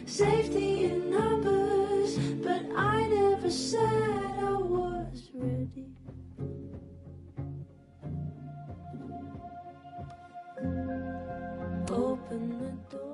Safety in numbers, but I never said I was ready. Open the door.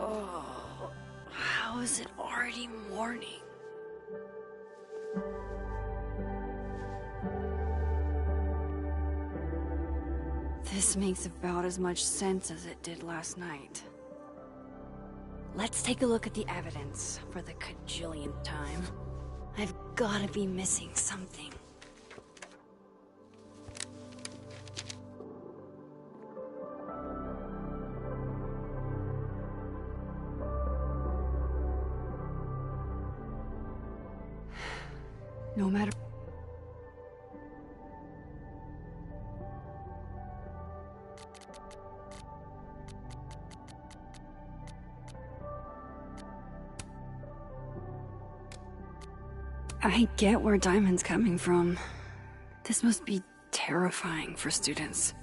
Oh, how is it already morning? This makes about as much sense as it did last night. Let's take a look at the evidence for the cajillionth time. I've gotta be missing something. No matter... I get where Diamond's coming from. This must be terrifying for students.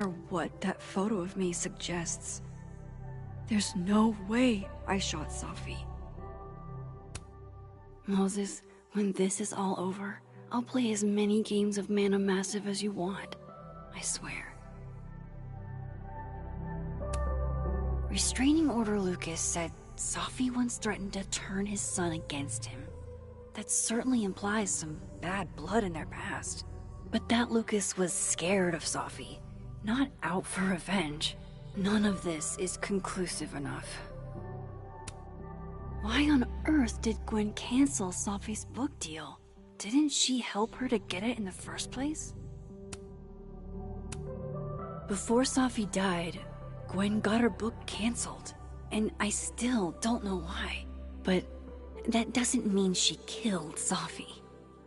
Or what that photo of me suggests. There's no way I shot Safi. Moses, when this is all over, I'll play as many games of Mana Massive as you want. I swear. Restraining Order Lucas said Safi once threatened to turn his son against him. That certainly implies some bad blood in their past. But that Lucas was scared of Safi, not out for revenge. None of this is conclusive enough. Why on earth did Gwen cancel Safi's book deal? Didn't she help her to get it in the first place? Before Safi died, Gwen got her book canceled, and I still don't know why. But that doesn't mean she killed Safi.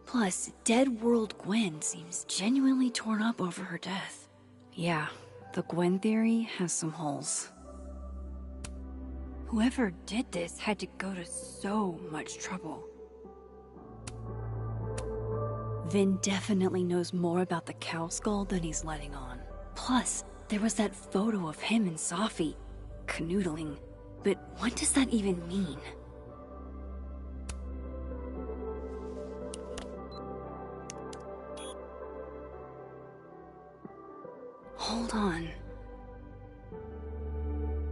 Plus, Dead World Gwen seems genuinely torn up over her death. Yeah, the Gwen theory has some holes. Whoever did this had to go to so much trouble. Vin definitely knows more about the cow skull than he's letting on. Plus, there was that photo of him and Safi. canoodling, but what does that even mean? Hold on.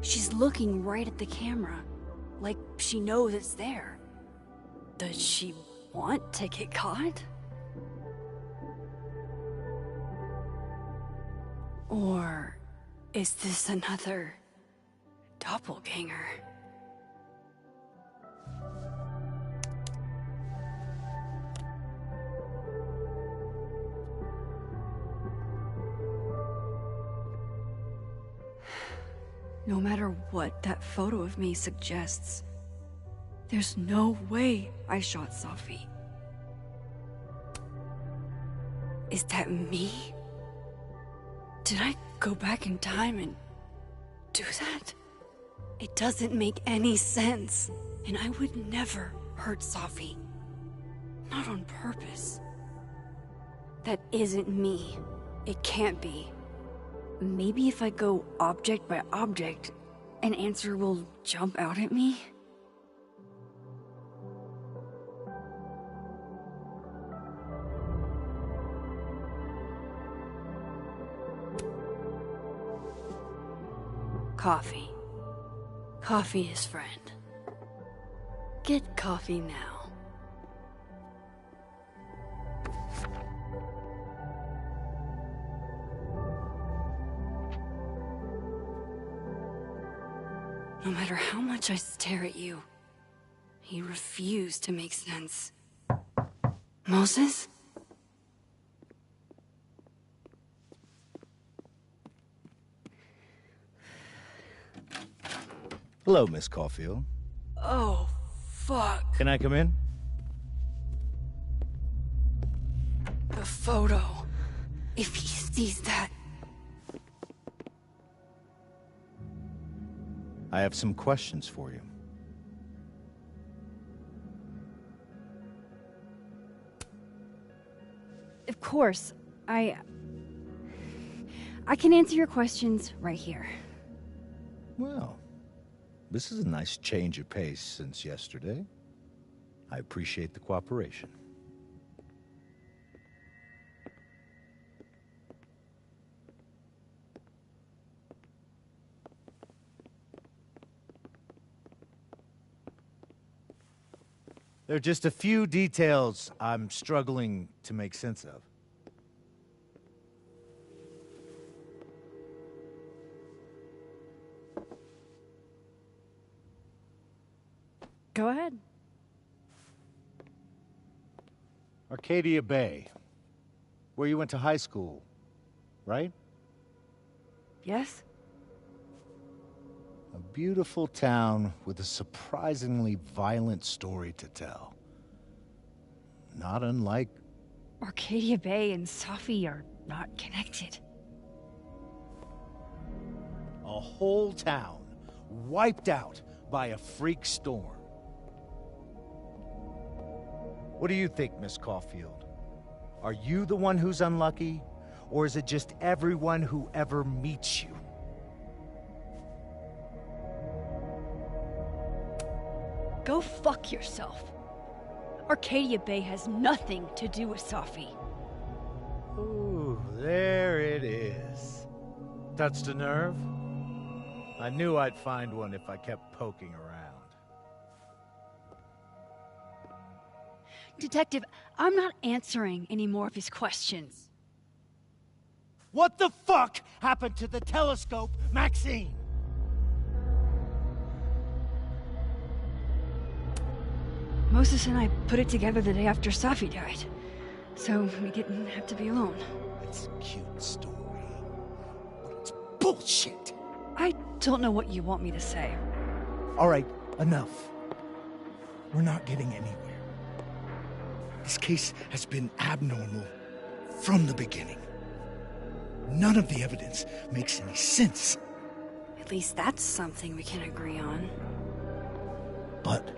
She's looking right at the camera, like she knows it's there. Does she want to get caught? Or is this another doppelganger? No matter what that photo of me suggests, there's no way I shot Safi. Is that me? Did I go back in time and do that? It doesn't make any sense, and I would never hurt Safi. Not on purpose. That isn't me. It can't be. Maybe if I go object by object, an answer will jump out at me? Coffee. Coffee is friend. Get coffee now. No matter how much I stare at you, you refuse to make sense. Moses? Hello, Miss Caulfield. Oh, fuck. Can I come in? The photo. If he sees that... I have some questions for you. Of course, I can answer your questions right here. Well, this is a nice change of pace since yesterday. I appreciate the cooperation. There are just a few details I'm struggling to make sense of. Go ahead. Arcadia Bay, where you went to high school, right? Yes? A beautiful town with a surprisingly violent story to tell. Not unlike... Arcadia Bay and Safi are not connected. a whole town wiped out by a freak storm. What do you think, Miss Caulfield? Are you the one who's unlucky, or is it just everyone who ever meets you? Go fuck yourself. Arcadia Bay has nothing to do with Safi. Ooh, there it is. Touched a nerve? I knew I'd find one if I kept poking around. Detective, I'm not answering any more of his questions. What the fuck happened to the telescope, Maxine? Moses and I put it together the day after Safi died, so we didn't have to be alone. It's a cute story, but it's bullshit. I don't know what you want me to say. All right, enough. We're not getting anywhere. This case has been abnormal from the beginning. None of the evidence makes any sense. At least that's something we can agree on. But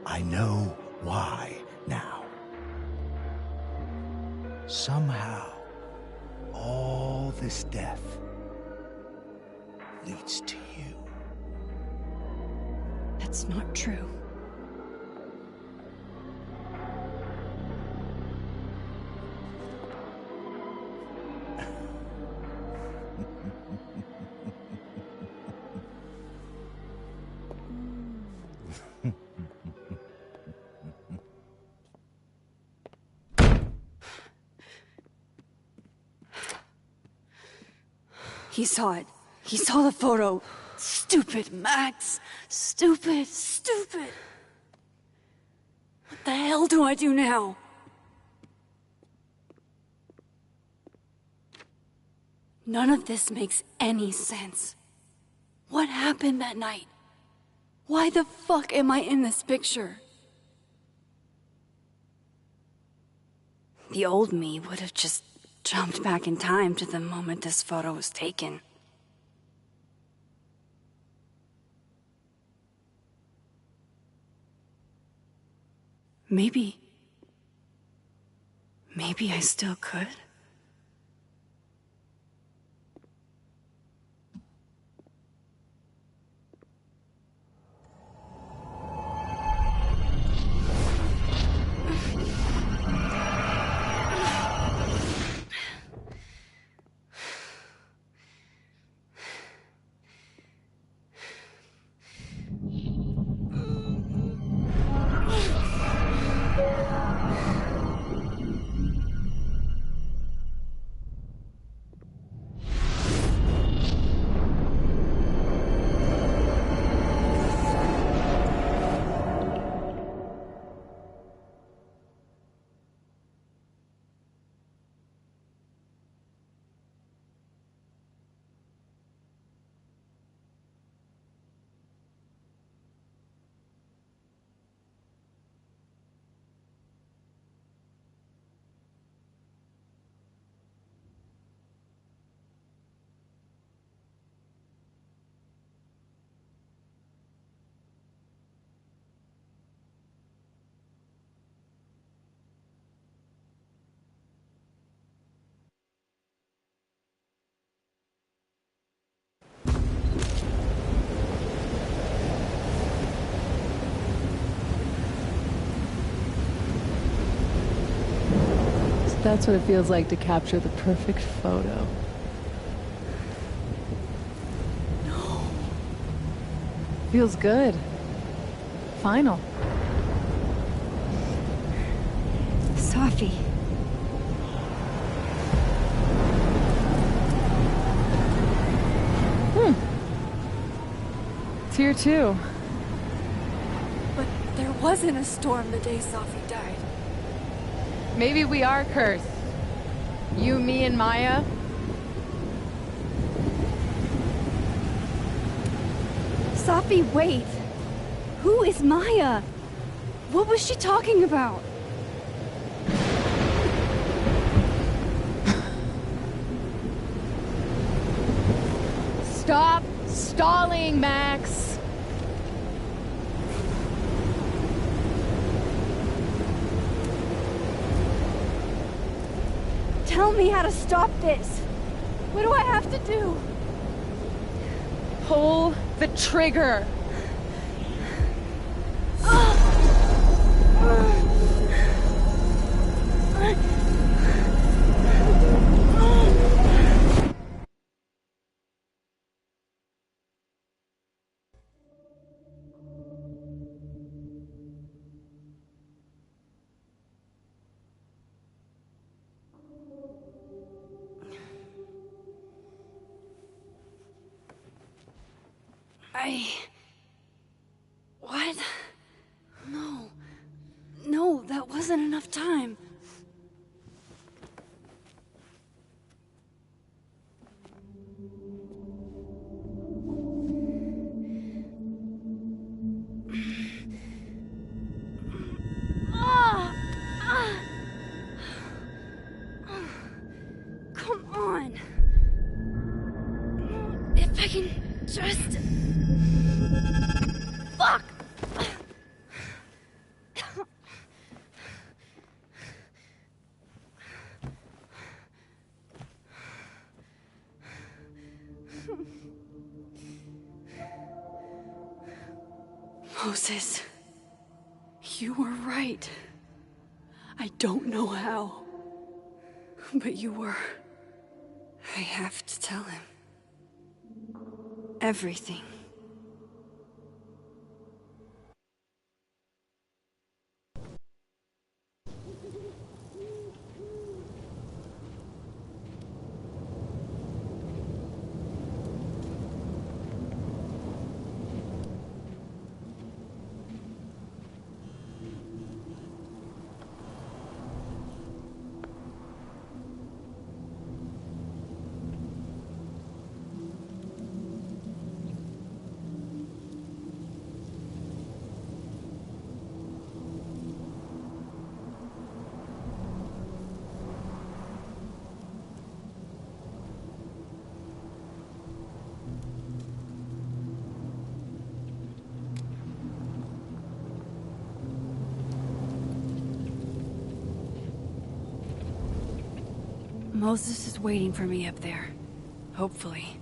I know why now. Somehow, all this death leads to you. That's not true. He saw it. He saw the photo. Stupid, Max. Stupid, stupid. What the hell do I do now? None of this makes any sense. What happened that night? Why the fuck am I in this picture? The old me would have just jumped back in time to the moment this photo was taken. Maybe I still could. That's what it feels like to capture the perfect photo. No. Feels good. Final. Safi. It's here too. But there wasn't a storm the day Safi died. Maybe we are cursed. You, me, and Maya. Safi, wait! Who is Maya? What was she talking about? Stop stalling, Max! Tell me how to stop this! What do I have to do? Pull the trigger! What? No, that wasn't enough time. Come on. If I can just... Fuck! Moses, you were right. I don't know how, but you were. I have to tell him. Everything. Moses is waiting for me up there. Hopefully.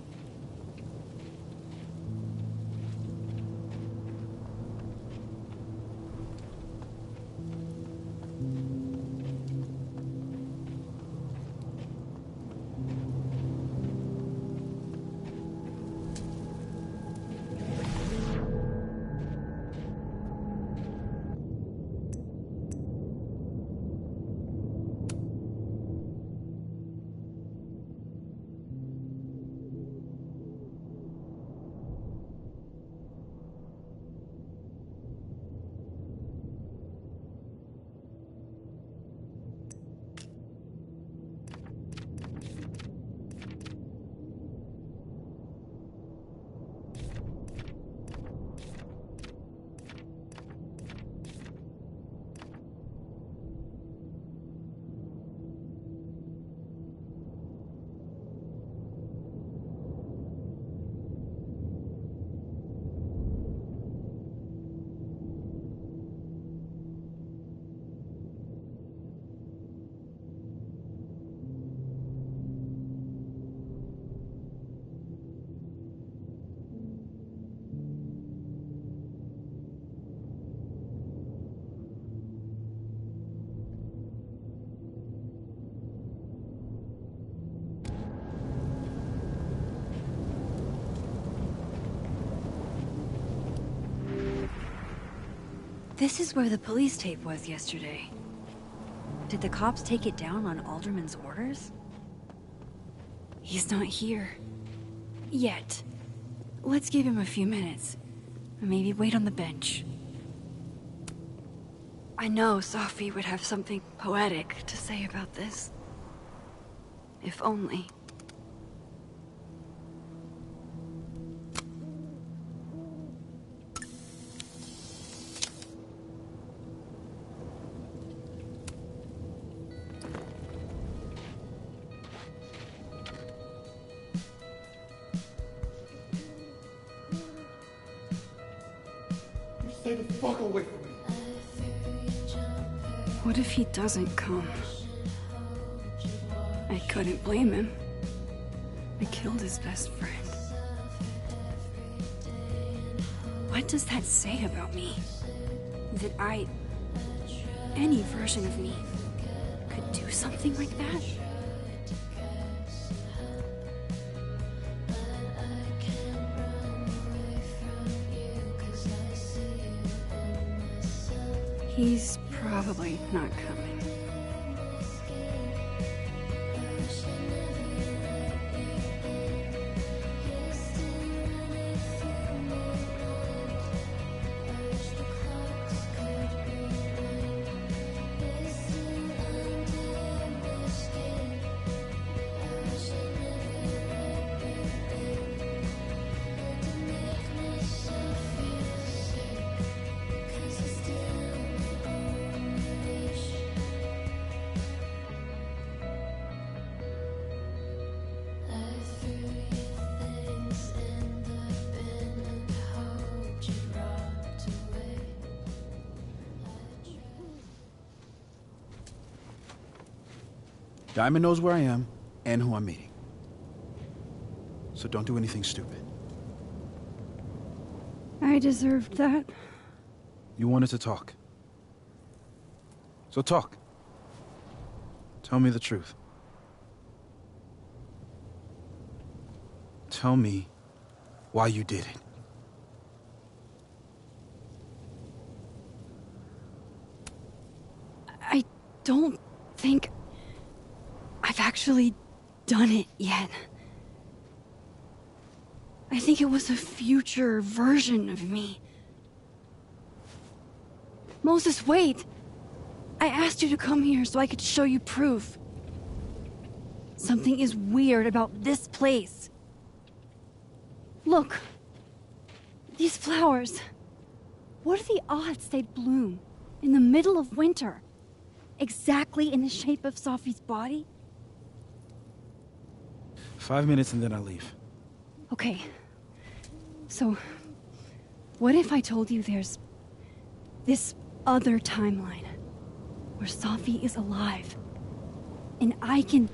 This is where the police tape was yesterday. Did the cops take it down on Alderman's orders? He's not here. Yet. Let's give him a few minutes. Maybe wait on the bench. I know Sophie would have something poetic to say about this. If only. Stay the fuck away from me. What if he doesn't come? I couldn't blame him. I killed his best friend. What does that say about me? That any version of me, could do something like that? He's probably not coming. Diamond knows where I am and who I'm meeting. So don't do anything stupid. I deserved that. You wanted to talk. So talk. Tell me the truth. Tell me why you did it. I don't think I've actually done it yet. I think it was a future version of me. Moses, wait! I asked you to come here so I could show you proof. Something is weird about this place. Look. These flowers. What are the odds they'd bloom in the middle of winter? Exactly in the shape of Sophie's body? 5 minutes and then I leave. Okay. So, what if I told you there's this other timeline where Sophie is alive and I can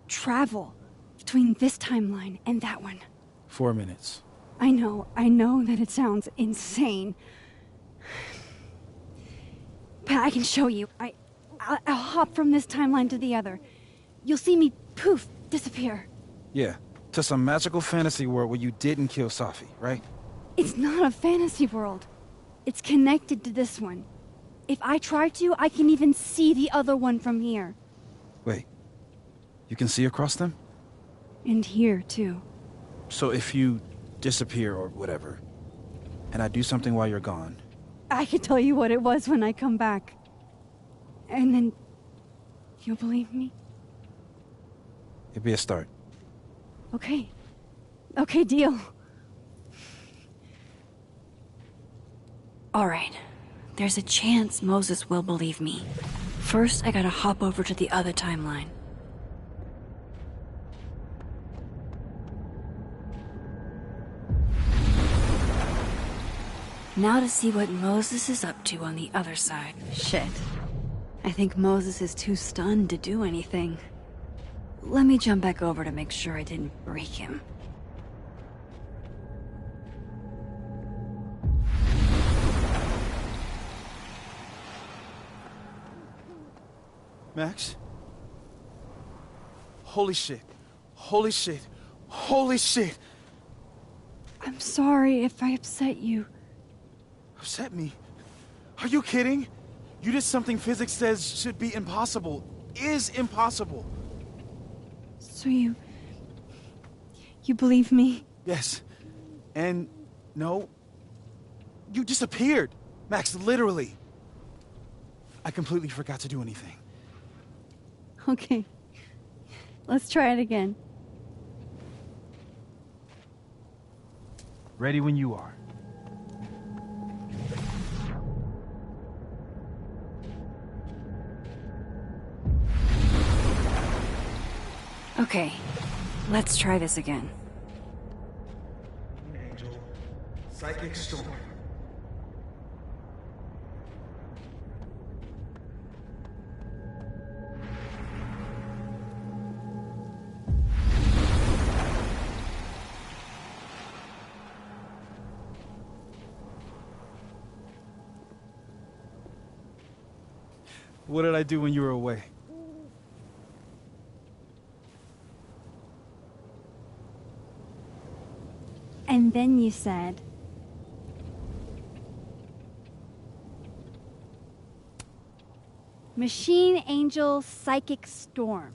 travel between this timeline and that one? 4 minutes. I know that it sounds insane. But I can show you. I'll hop from this timeline to the other. You'll see me, poof, disappear. Yeah, to some magical fantasy world where you didn't kill Safi, right? It's not a fantasy world. It's connected to this one. If I try to, I can even see the other one from here. Wait, you can see across them? And here, too. So if you disappear or whatever, and I do something while you're gone... I can tell you what it was when I come back. And then... you'll believe me? It'd be a start. Okay. Okay, deal. Alright. There's a chance Moses will believe me. First, I gotta hop over to the other timeline. Now to see what Moses is up to on the other side. Shit. I think Moses is too stunned to do anything. Let me jump back over to make sure I didn't break him. Max? Holy shit. Holy shit. Holy shit! I'm sorry if I upset you. Upset me? Are you kidding? You did something physics says should be impossible. Is impossible. So you believe me? Yes. And no. You disappeared. Max, literally. I completely forgot to do anything. Okay. Let's try it again. Ready when you are. Okay. Let's try this again. Angel, psychic storm. What did I do when you were away? And then you said... Machine Angel Psychic Storm.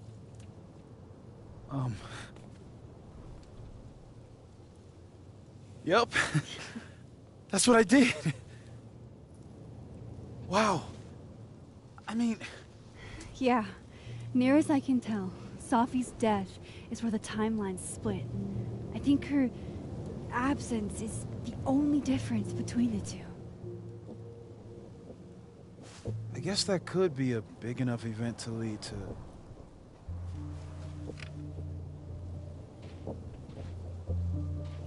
Yep. That's what I did. Wow. I mean... Yeah. Near as I can tell, Sophie's death is where the timelines split. I think her absence is the only difference between the two. I guess that could be a big enough event to lead to...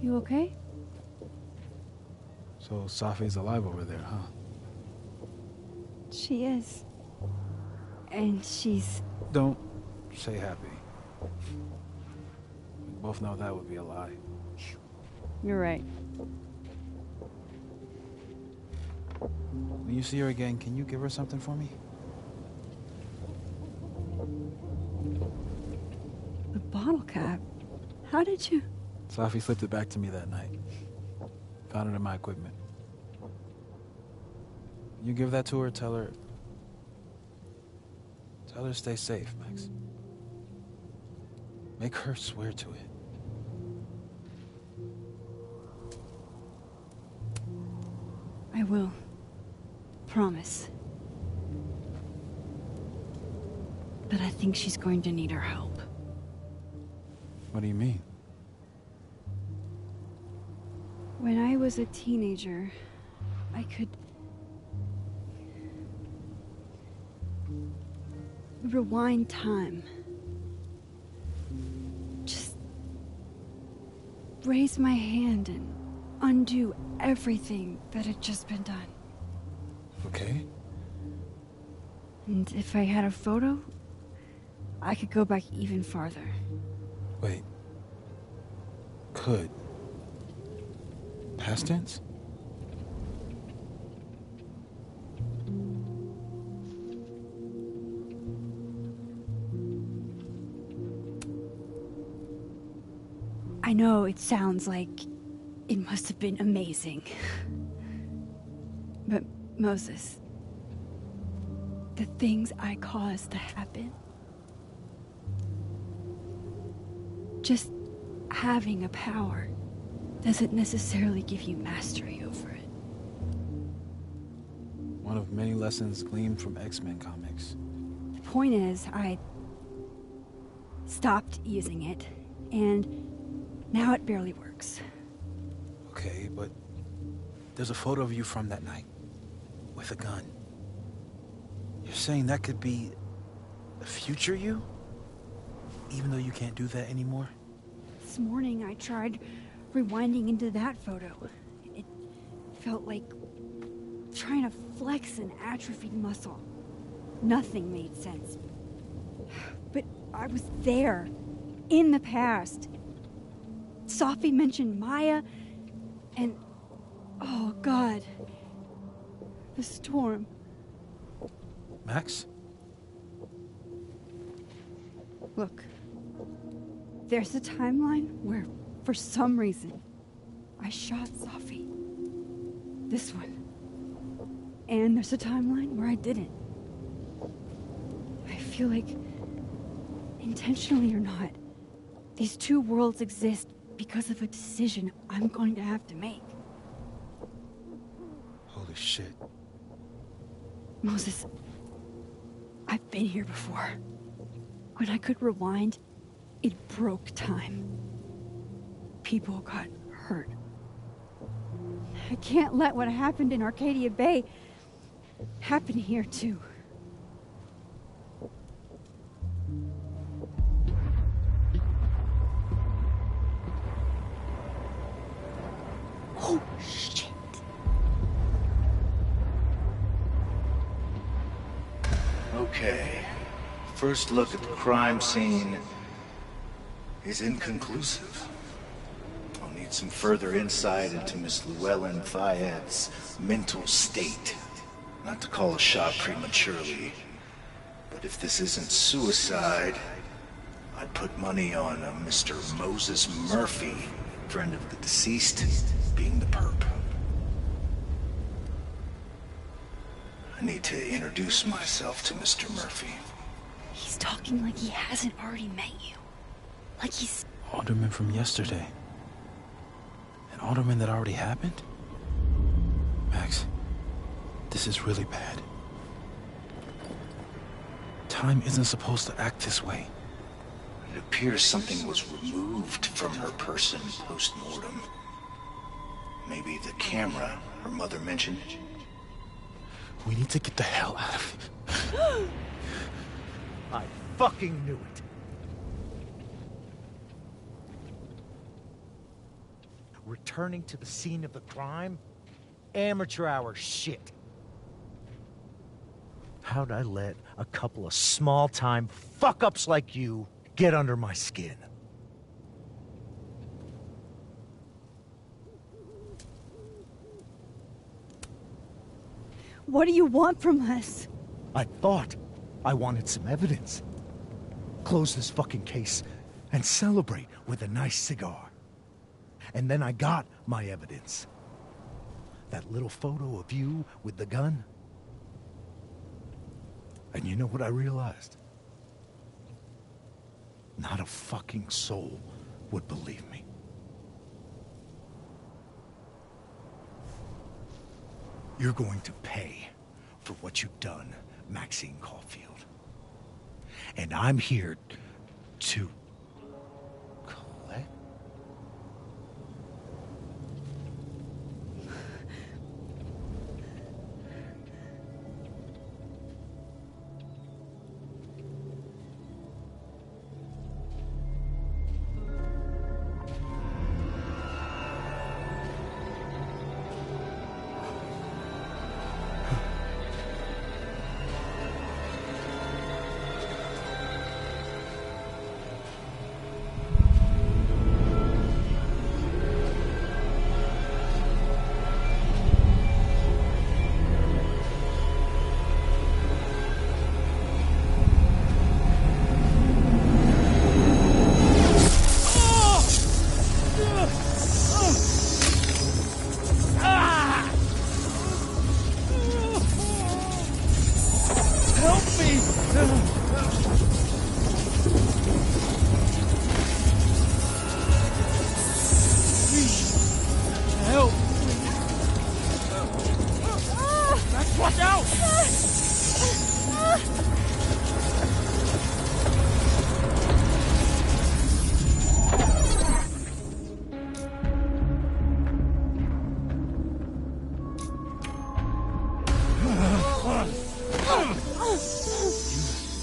You okay? So Safi's alive over there, huh? She is. And she's... Don't say happy. We both know that would be a lie. You're right. When you see her again, can you give her something for me? The bottle cap? How did you? Safi slipped it back to me that night. Found it in my equipment. You give that to her, tell her to stay safe, Max. Make her swear to it. I will. Promise. But I think she's going to need our help. What do you mean? When I was a teenager, I could rewind time. Just raise my hand and undo everything that had just been done. Okay. And if I had a photo, I could go back even farther. Wait. Could. Past tense? I know it sounds like it must have been amazing. But Moses, the things I caused to happen, just having a power doesn't necessarily give you mastery over it. One of many lessons gleaned from X-Men comics. The point is, I stopped using it, and now it barely works. Okay, but there's a photo of you from that night, with a gun. You're saying that could be the future you? Even though you can't do that anymore? This morning I tried rewinding into that photo. It felt like trying to flex an atrophied muscle. Nothing made sense. But I was there, in the past. Safi mentioned Maya, and oh God, the storm. Max? Look, there's a timeline where, for some reason, I shot Safi. This one. And there's a timeline where I didn't. I feel like, intentionally or not, these two worlds exist because of a decision I'm going to have to make. Holy shit. Moses, I've been here before. When I could rewind, it broke time. People got hurt. I can't let what happened in Arcadia Bay happen here too. Oh, shit. Okay. First look at the crime scene is inconclusive. I'll need some further insight into Miss Llewellyn Fayette's mental state. Not to call a shot prematurely, but if this isn't suicide, I'd put money on a Mr. Moses Murphy, friend of the deceased, being the perp. I need to introduce myself to Mr. Murphy. He's talking like he hasn't already met you. Like he's... Alderman from yesterday. An alderman that already happened? Max, this is really bad. Time isn't supposed to act this way. It appears something was removed from her person post-mortem. Maybe the camera her mother mentioned. We need to get the hell out of here. I fucking knew it. Returning to the scene of the crime? Amateur hour shit. How'd I let a couple of small-time fuck-ups like you get under my skin? What do you want from us? I thought I wanted some evidence. Close this fucking case and celebrate with a nice cigar. And then I got my evidence. That little photo of you with the gun. And you know what I realized? Not a fucking soul would believe me. You're going to pay for what you've done, Maxine Caulfield. And I'm here to collect.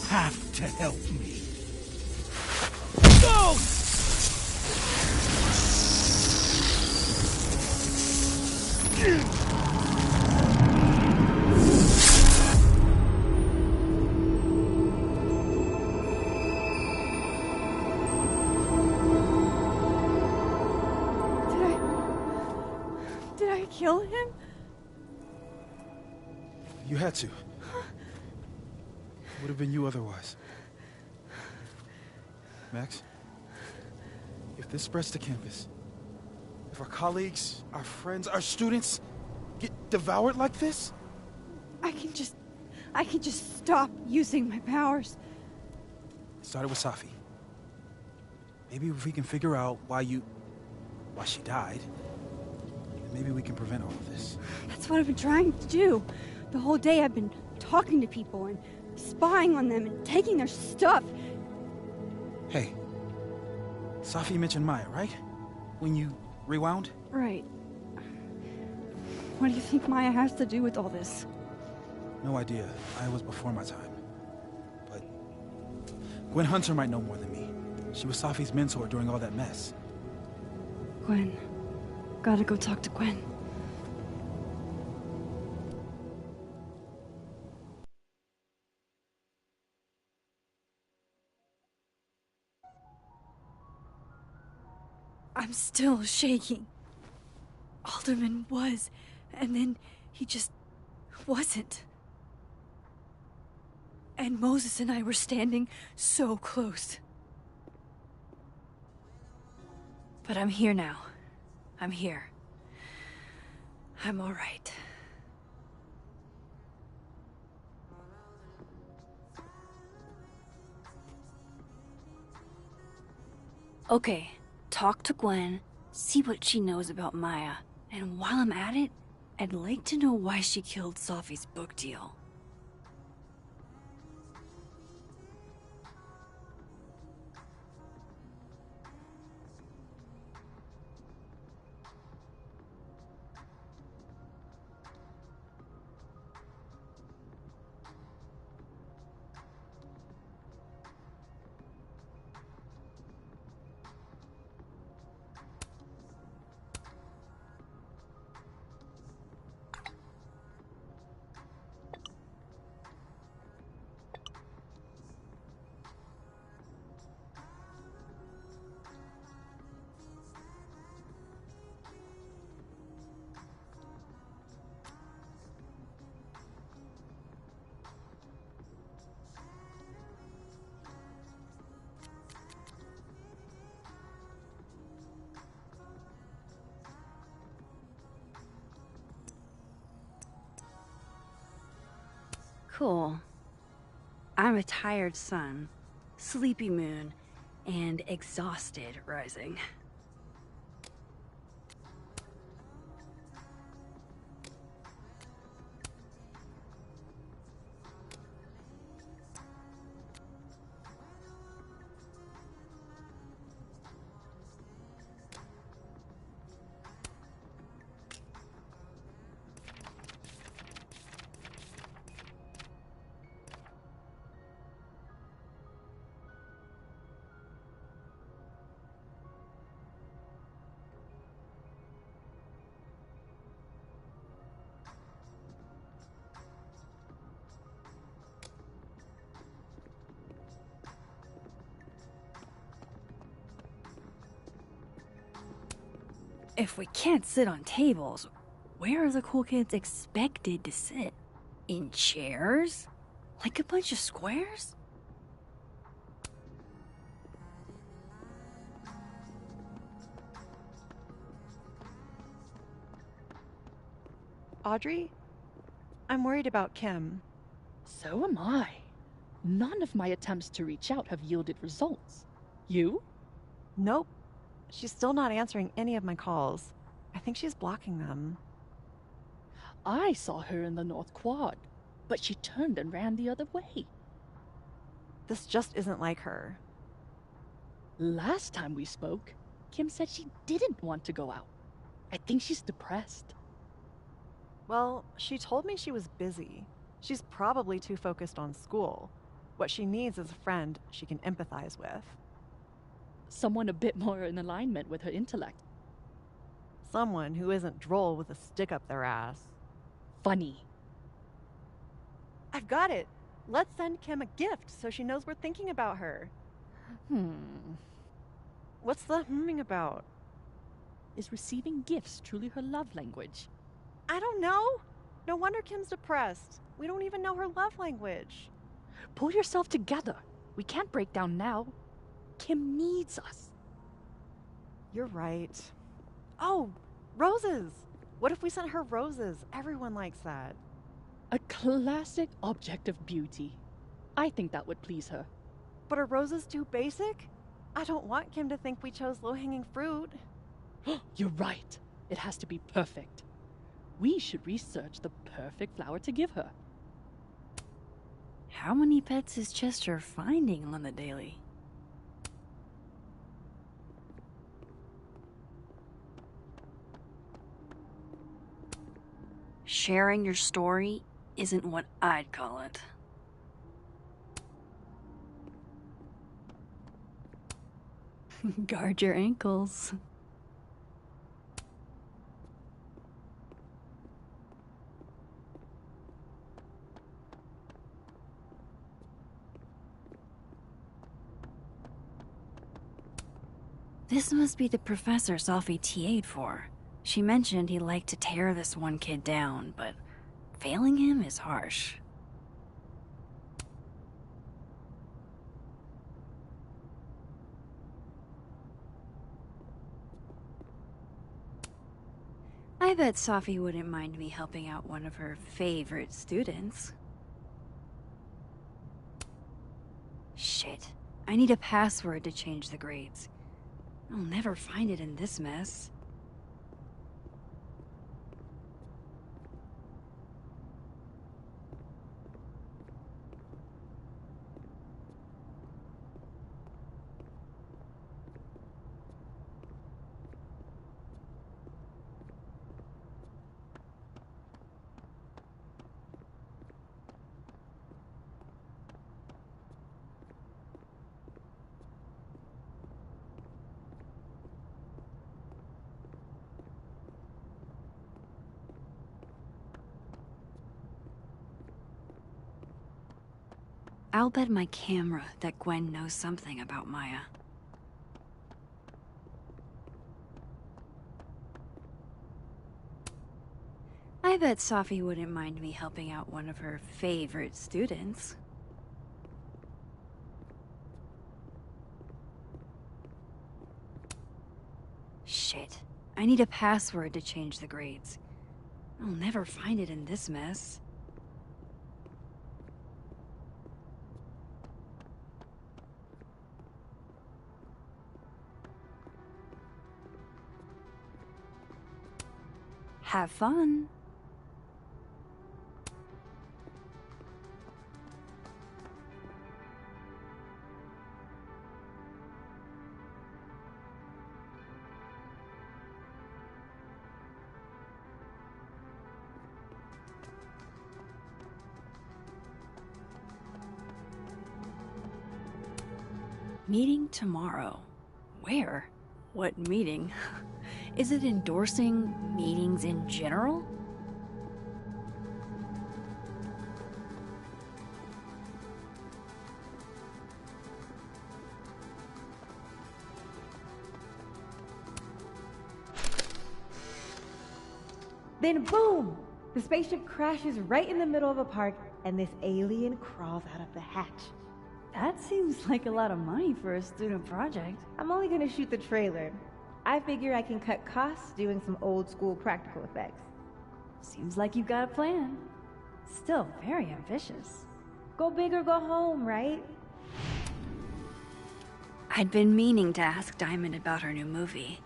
Have to help me. Go! Did I kill him? You had to. Would have been you otherwise. Max, if this spreads to campus, if our colleagues, our friends, our students get devoured like this, I can just stop using my powers. it started with Safi. Maybe if we can figure out why she died, then maybe we can prevent all of this. That's what I've been trying to do. The whole day I've been talking to people and spying on them and taking their stuff. Hey, Safi mentioned Maya, right? When you rewound? Right. What do you think Maya has to do with all this? No idea. I was before my time. But Gwen Hunter might know more than me. She was Safi's mentor during all that mess. Gwen. Gotta go talk to Gwen. I'm still shaking. Alderman was, and then he just wasn't. And Moses and I were standing so close. But I'm here now. I'm here. I'm all right. Okay, talk to Gwen, see what she knows about Maya, and while I'm at it, I'd like to know why she killed Safi's book deal. Cool. I'm a tired sun, sleepy moon, and exhausted rising. If we can't sit on tables, where are the cool kids expected to sit? In chairs? Like a bunch of squares? Audrey, I'm worried about Kim. So am I. None of my attempts to reach out have yielded results. You? Nope. She's still not answering any of my calls. I think she's blocking them. I saw her in the North Quad, but she turned and ran the other way. This just isn't like her. Last time we spoke, Kim said she didn't want to go out. I think she's depressed. Well, she told me she was busy. She's probably too focused on school. What she needs is a friend she can empathize with. Someone a bit more in alignment with her intellect. Someone who isn't droll with a stick up their ass. Funny. I've got it. Let's send Kim a gift so she knows we're thinking about her. What's the humming about? Is receiving gifts truly her love language? I don't know. No wonder Kim's depressed. We don't even know her love language. Pull yourself together. We can't break down now. Kim needs us. You're right. Oh, roses. What if we sent her roses? Everyone likes that. A classic object of beauty. I think that would please her. But are roses too basic? I don't want Kim to think we chose low-hanging fruit. You're right. It has to be perfect. We should research the perfect flower to give her. How many pets is Chester finding on the daily? Sharing your story isn't what I'd call it. Guard your ankles. This must be the professor Sophie TA'd for. She mentioned he liked to tear this one kid down, but failing him is harsh. I bet Sophie wouldn't mind me helping out one of her favorite students. Shit. I need a password to change the grades. I'll never find it in this mess. I'll bet my camera that Gwen knows something about Maya. I bet Sophie wouldn't mind me helping out one of her favorite students. Shit. I need a password to change the grades. I'll never find it in this mess. Have fun. Meeting tomorrow. Where? What meeting? Is it endorsing meetings in general? Then boom! The spaceship crashes right in the middle of a park, and this alien crawls out of the hatch. That seems like a lot of money for a student project. I'm only gonna shoot the trailer. I figure I can cut costs doing some old school practical effects. Seems like you've got a plan. Still very ambitious. Go big or go home, right? I'd been meaning to ask Diamond about her new movie.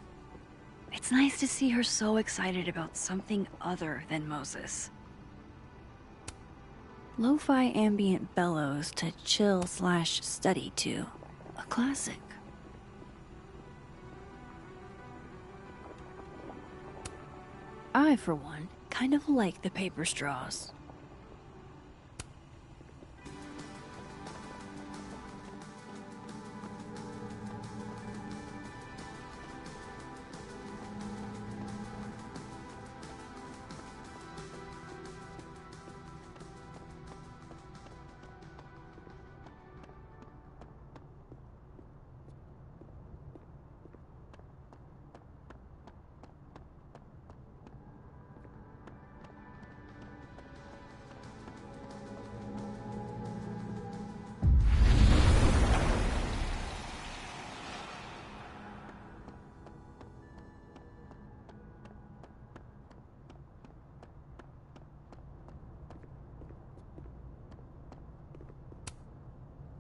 It's nice to see her so excited about something other than Moses. Lo-fi ambient bellows to chill/study to. A classic. I, for one, kind of like the paper straws.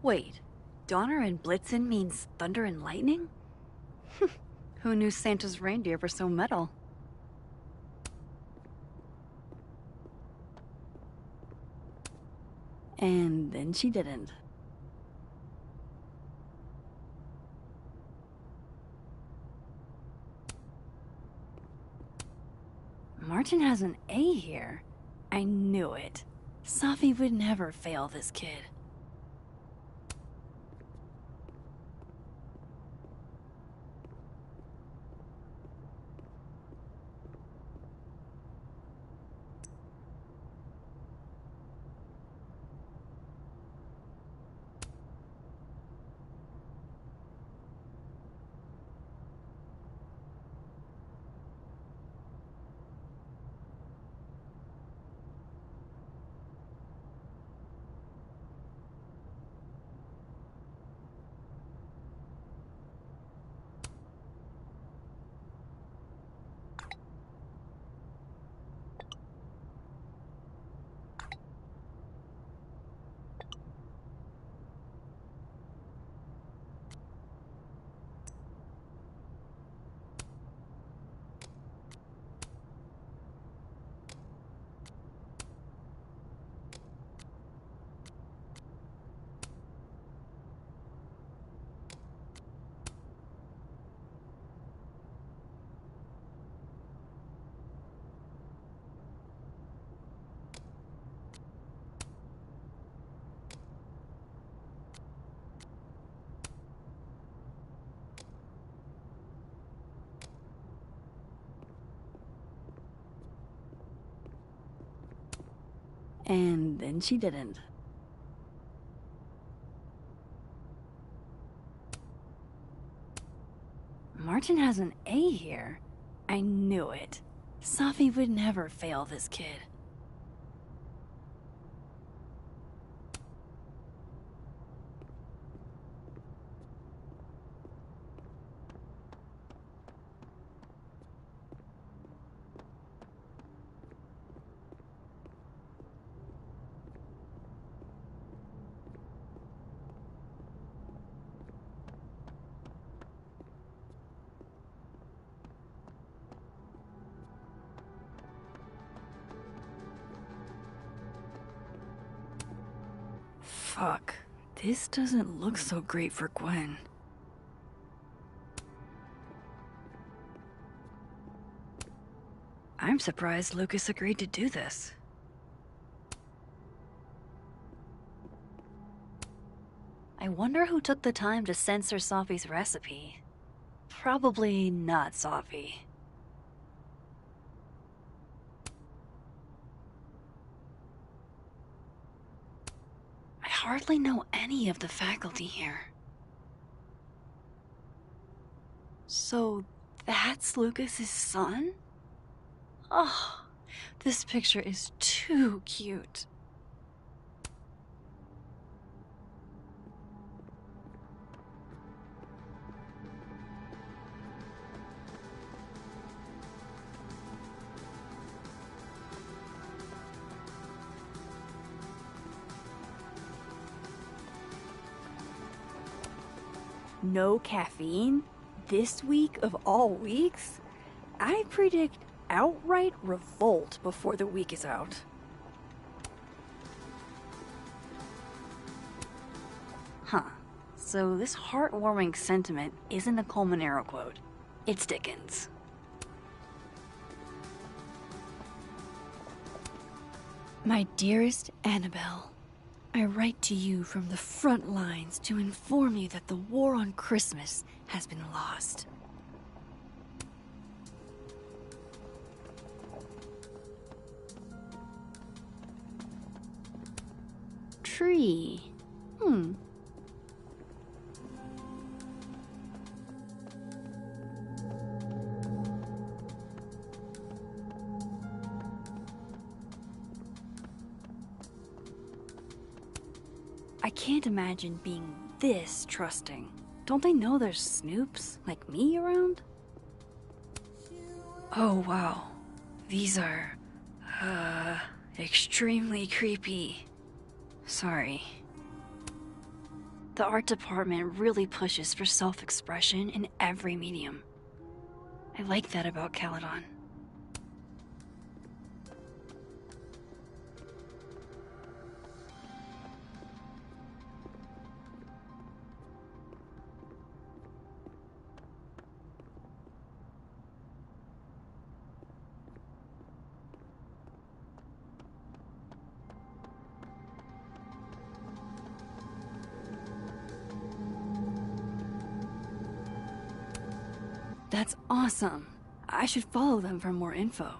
Wait, Donner and Blitzen means thunder and lightning? Who knew Santa's reindeer were so metal? And then she didn't. Martin has an A here. I knew it. Safi would never fail this kid. And then she didn't. Martin has an A here. I knew it. Safi would never fail this kid. Fuck. This doesn't look so great for Gwen. I'm surprised Lucas agreed to do this. I wonder who took the time to censor Sophie's recipe. Probably not Sophie. I hardly know any of the faculty here. So that's Lucas's son? Oh, this picture is too cute. No caffeine? This week of all weeks? I predict outright revolt before the week is out. Huh. So this heartwarming sentiment isn't a Colmenero quote. It's Dickens. My dearest Annabelle, I write to you from the front lines to inform you that the war on Christmas has been lost. Tree. I can't imagine being this trusting. Don't they know there's snoops like me around? Oh wow. These are, extremely creepy. Sorry. The art department really pushes for self-expression in every medium. I like that about Caledon. That's awesome. I should follow them for more info.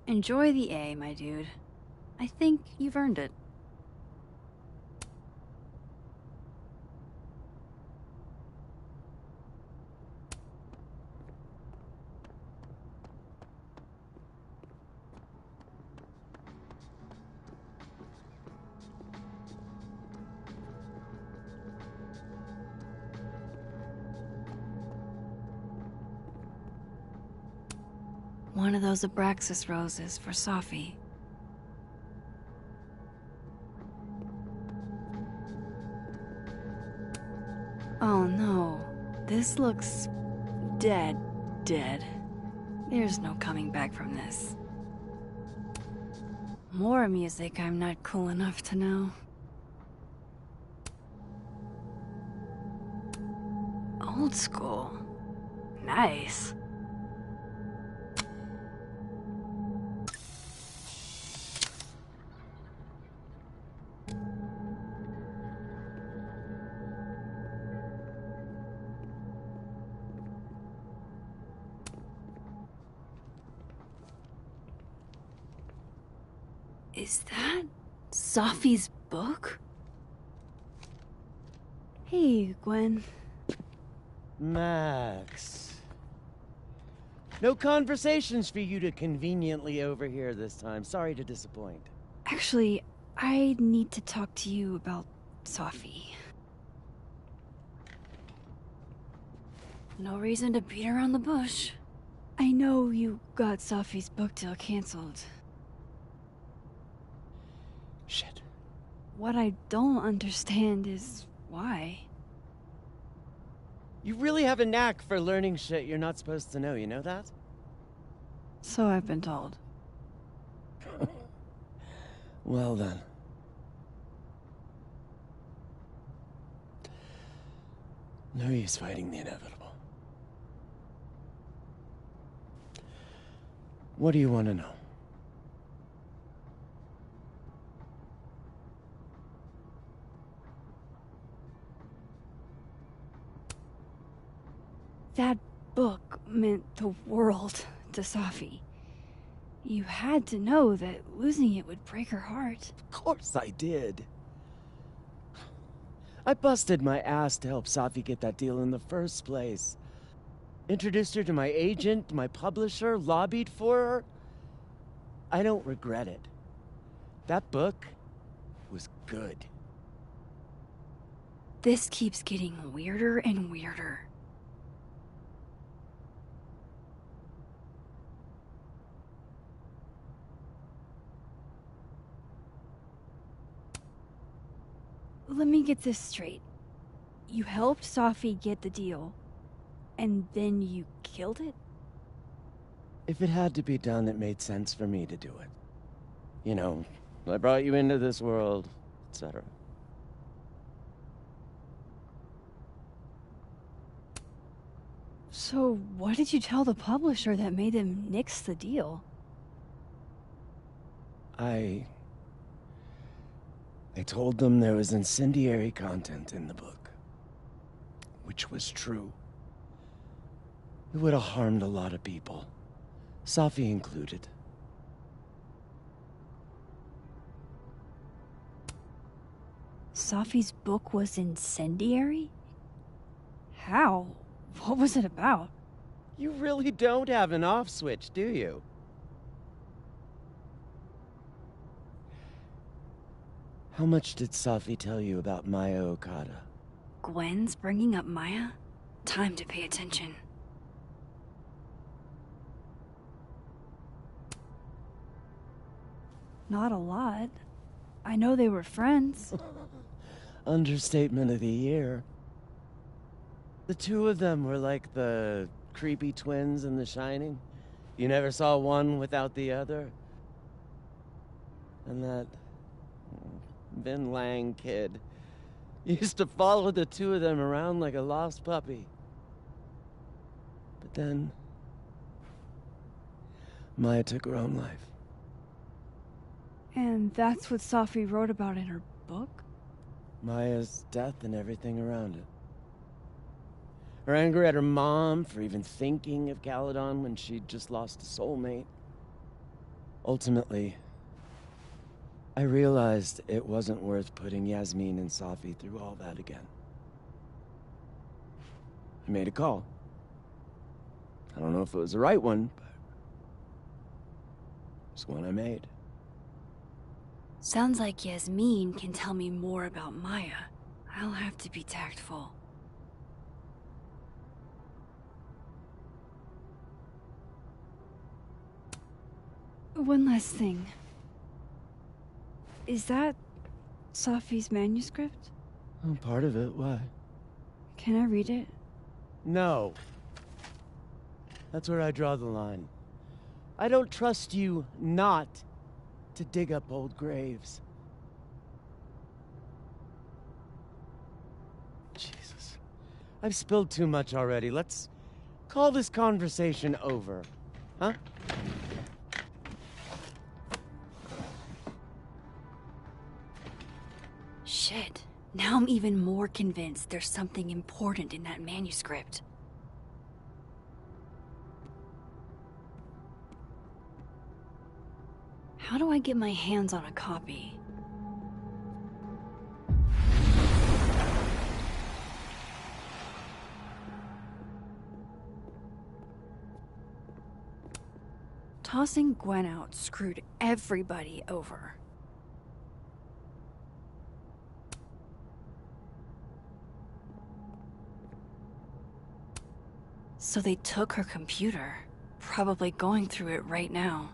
Enjoy the A, my dude. I think you've earned it. One of those Abraxas roses for Sophie. Oh no, this looks dead. There's no coming back from this. More music I'm not cool enough to know. Old school. Nice. Is that Sophie's book? Hey, Gwen. Max. No conversations for you to conveniently overhear this time. Sorry to disappoint. Actually, I need to talk to you about Sophie. No reason to beat around the bush. I know you got Safi's book deal canceled. Shit. What I don't understand is why. You really have a knack for learning shit you're not supposed to know, you know that? So I've been told. Well then. No use fighting the inevitable. What do you want to know? That book meant the world to Safi. You had to know that losing it would break her heart. Of course I did. I busted my ass to help Safi get that deal in the first place. Introduced her to my agent, my publisher, lobbied for her. I don't regret it. That book was good. This keeps getting weirder and weirder. Let me get this straight. You helped Safi get the deal, and then you killed it? If it had to be done, it made sense for me to do it. You know, I brought you into this world, etc. So, what did you tell the publisher that made them nix the deal? I told them there was incendiary content in the book. Which was true. It would have harmed a lot of people. Safi included. Safi's book was incendiary? How? What was it about? You really don't have an off switch, do you? How much did Safi tell you about Maya Okada? Gwen's bringing up Maya? Time to pay attention. Not a lot. I know they were friends. Understatement of the year. The two of them were like the creepy twins in The Shining. You never saw one without the other. And that Vin Lang kid used to follow the two of them around like a lost puppy. But then Maya took her own life. And that's what Safi wrote about in her book? Maya's death and everything around it. Her anger at her mom for even thinking of Caledon when she'd just lost a soulmate. Ultimately, I realized it wasn't worth putting Yasmin and Safi through all that again. I made a call. I don't know if it was the right one, but it's one I made. Sounds like Yasmin can tell me more about Maya. I'll have to be tactful. One last thing. Is that Safi's manuscript? Oh, part of it. Why? Can I read it? No. That's where I draw the line. I don't trust you not to dig up old graves. Jesus. I've spilled too much already. Let's call this conversation over. Huh? Shit. Now I'm even more convinced there's something important in that manuscript. How do I get my hands on a copy? Tossing Gwen out screwed everybody over. So they took her computer. probably going through it right now.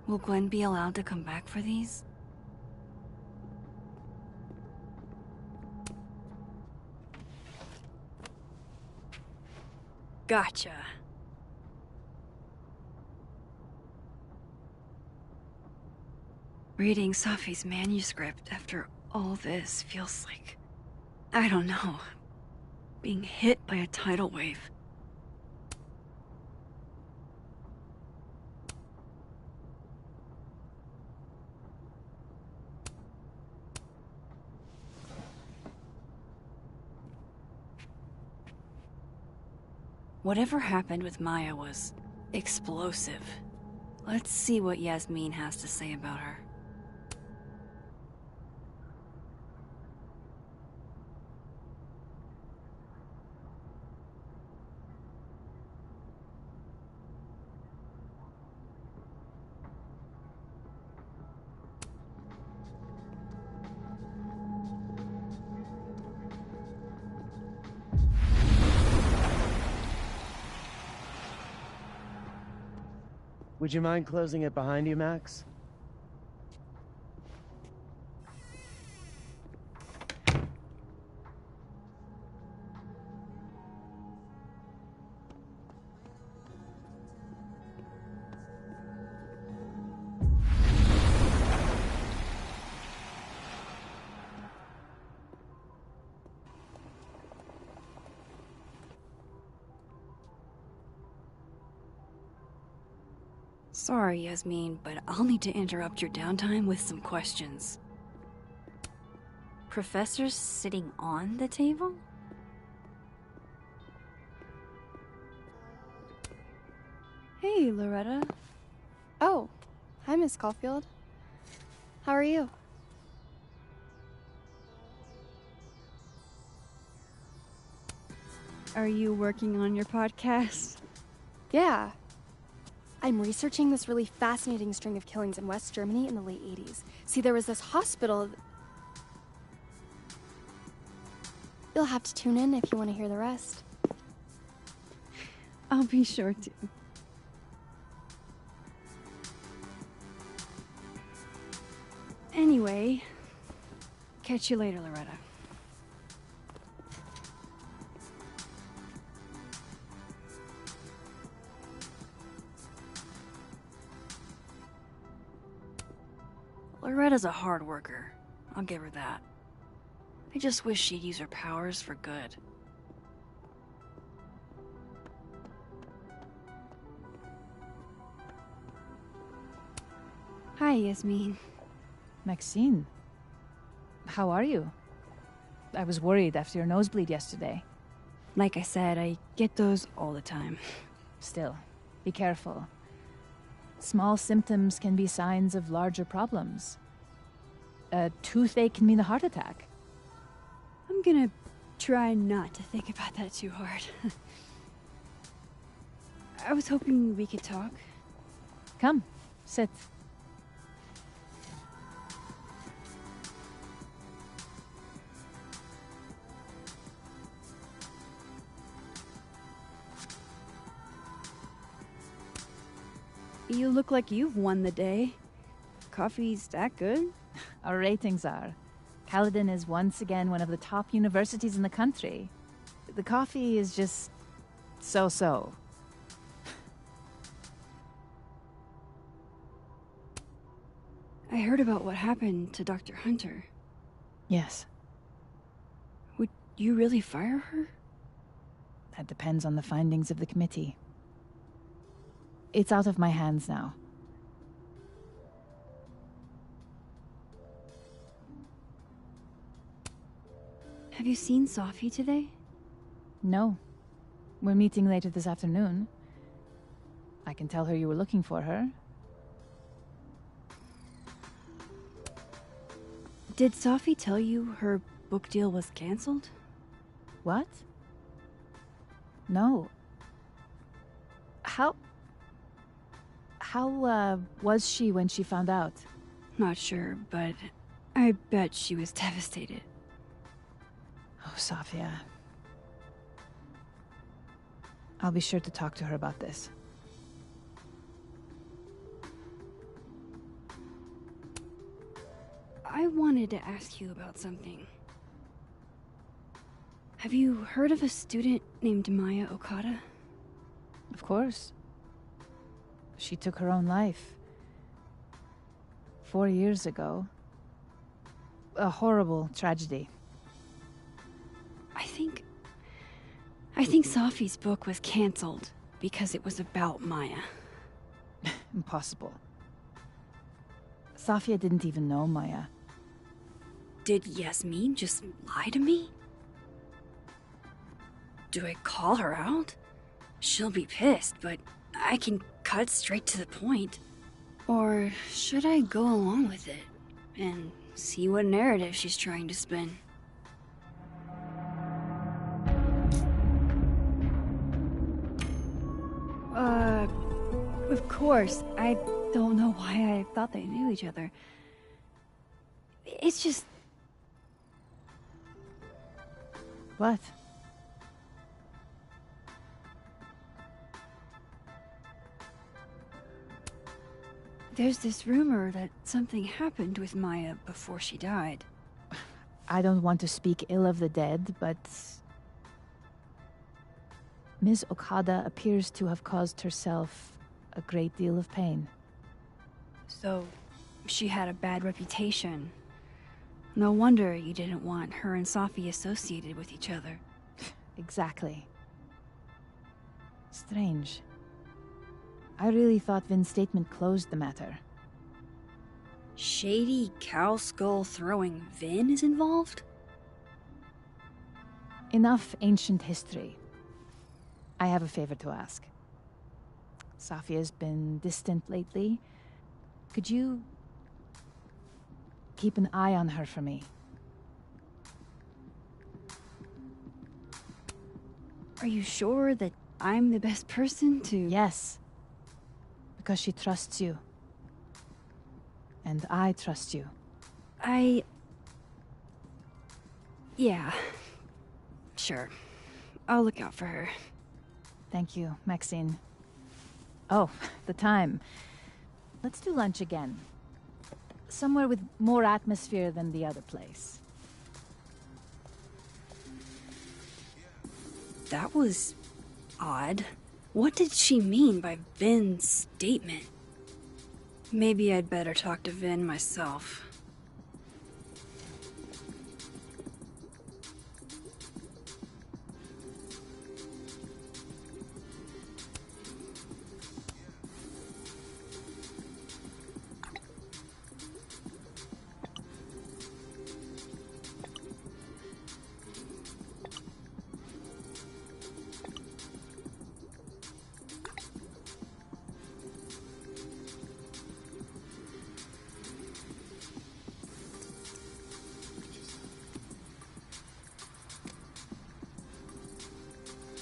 Will Gwen be allowed to come back for these? Gotcha. Reading Safi's manuscript after all this feels like... I don't know. Being hit by a tidal wave. Whatever happened with Maya was explosive. Let's see what Yasmin has to say about her. Would you mind closing it behind you, Max? Sorry, Yasmin, but I'll need to interrupt your downtime with some questions. Professor's sitting on the table? Hey, Loretta. Oh, hi, Miss Caulfield. How are you? Are you working on your podcast? Yeah. I'm researching this really fascinating string of killings in West Germany in the late 80s. See, there was this hospital... You'll have to tune in if you want to hear the rest. I'll be sure to. Anyway, catch you later, Loretta. Loretta's a hard worker. I'll give her that. I just wish she'd use her powers for good. Hi, Yasmin. Maxine, how are you? I was worried after your nosebleed yesterday. Like I said, I get those all the time. Still, be careful. Small symptoms can be signs of larger problems. A toothache can mean a heart attack. I'm gonna try not to think about that too hard. I was hoping we could talk. Come, sit. You look like you've won the day. Coffee's that good? Our ratings are. Caledon is once again one of the top universities in the country. The coffee is just so-so. I heard about what happened to Dr. Hunter. Yes. Would you really fire her? That depends on the findings of the committee. It's out of my hands now. Have you seen Safi today? No. We're meeting later this afternoon. I can tell her you were looking for her. Did Safi tell you her book deal was cancelled? What? No. How was she when she found out? Not sure, but I bet she was devastated. Oh, Safia. I'll be sure to talk to her about this. I wanted to ask you about something. Have you heard of a student named Maya Okada? Of course. She took her own life. 4 years ago. A horrible tragedy. I think Safi's book was cancelled because it was about Maya. Impossible. Safia didn't even know Maya. Did Yasmin just lie to me? Do I call her out? She'll be pissed, but I can cut straight to the point. Or should I go along with it and see what narrative she's trying to spin? Of course. I don't know why I thought they knew each other. It's just... What? There's this rumor that something happened with Maya before she died. I don't want to speak ill of the dead, but... Ms. Okada appears to have caused herself a great deal of pain. So, she had a bad reputation. No wonder you didn't want her and Safi associated with each other. Exactly. Strange. I really thought Vin's statement closed the matter. Shady cow skull throwing Vin is involved? Enough ancient history. I have a favor to ask. Safia's been distant lately. Could you keep an eye on her for me? Are you sure that I'm the best person to... Yes. Because she trusts you. And I trust you. Yeah. Sure. I'll look out for her. Thank you, Maxine. Oh, the time. Let's do lunch again. Somewhere with more atmosphere than the other place. That was... odd. What did she mean by Vin's statement? Maybe I'd better talk to Vin myself.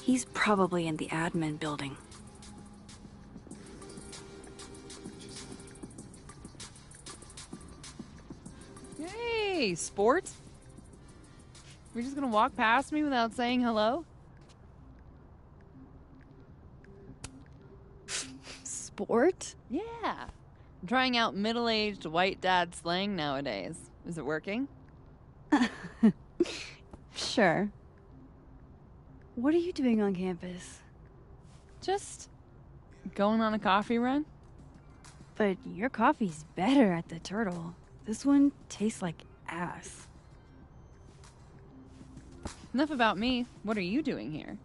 He's probably in the admin building. Hey, sport? You're just gonna walk past me without saying hello? Sport? Yeah. I'm trying out middle-aged white dad slang nowadays. Is it working? Sure. What are you doing on campus? Just going on a coffee run. But your coffee's better at the Turtle. This one tastes like ass. Enough about me. What are you doing here?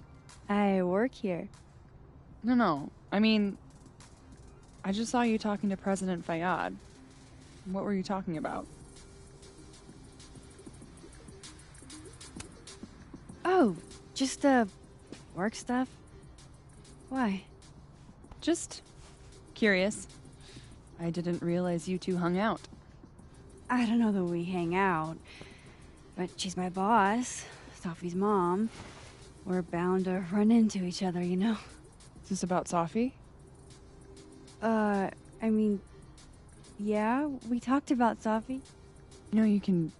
I work here. No. I mean, I just saw you talking to President Fayyad. What were you talking about? Oh, just, work stuff? Why? Just curious. I didn't realize you two hung out. I don't know that we hang out, but she's my boss, Safi's mom. We're bound to run into each other, you know? Is this about Safi? I mean, yeah, we talked about Safi. You know you can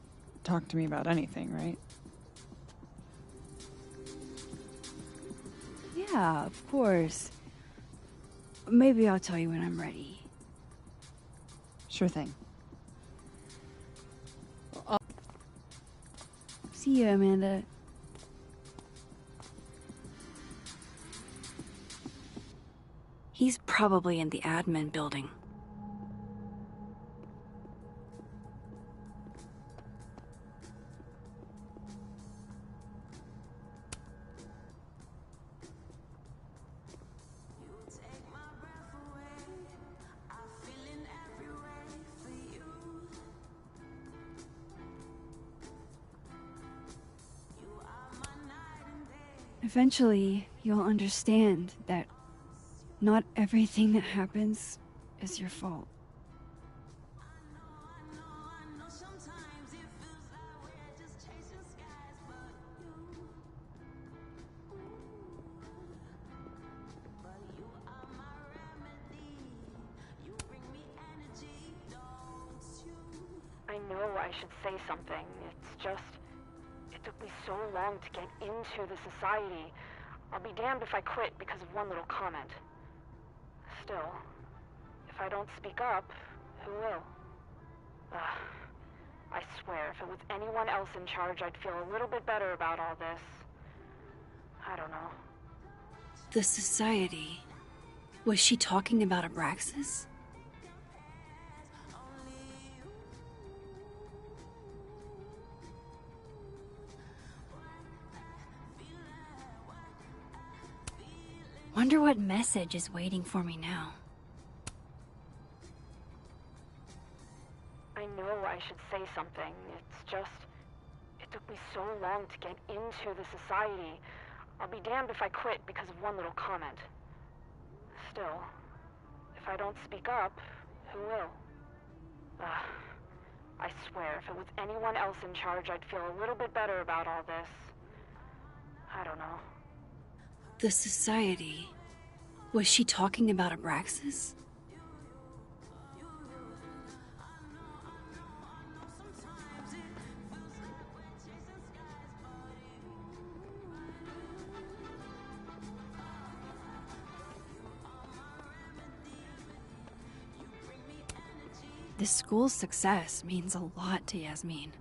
talk to me about anything, right? Yeah. Yeah, of course. Maybe I'll tell you when I'm ready. Sure thing. See you, Amanda. He's probably in the admin building. Eventually, you'll understand that not everything that happens is your fault. I know I should say something. It's just... It took me so long to get into the society. I'll be damned if I quit because of one little comment. Still, if I don't speak up, who will? I swear, if it was anyone else in charge, I'd feel a little bit better about all this. I don't know. The society. Was she talking about Abraxas? Wonder what message is waiting for me now. I know I should say something. It's just... It took me so long to get into the society. I'll be damned if I quit because of one little comment. Still, if I don't speak up, who will? I swear, if it was anyone else in charge, I'd feel a little bit better about all this. I don't know. The society. Was she talking about Abraxas? This school's success means a lot to Yasmin.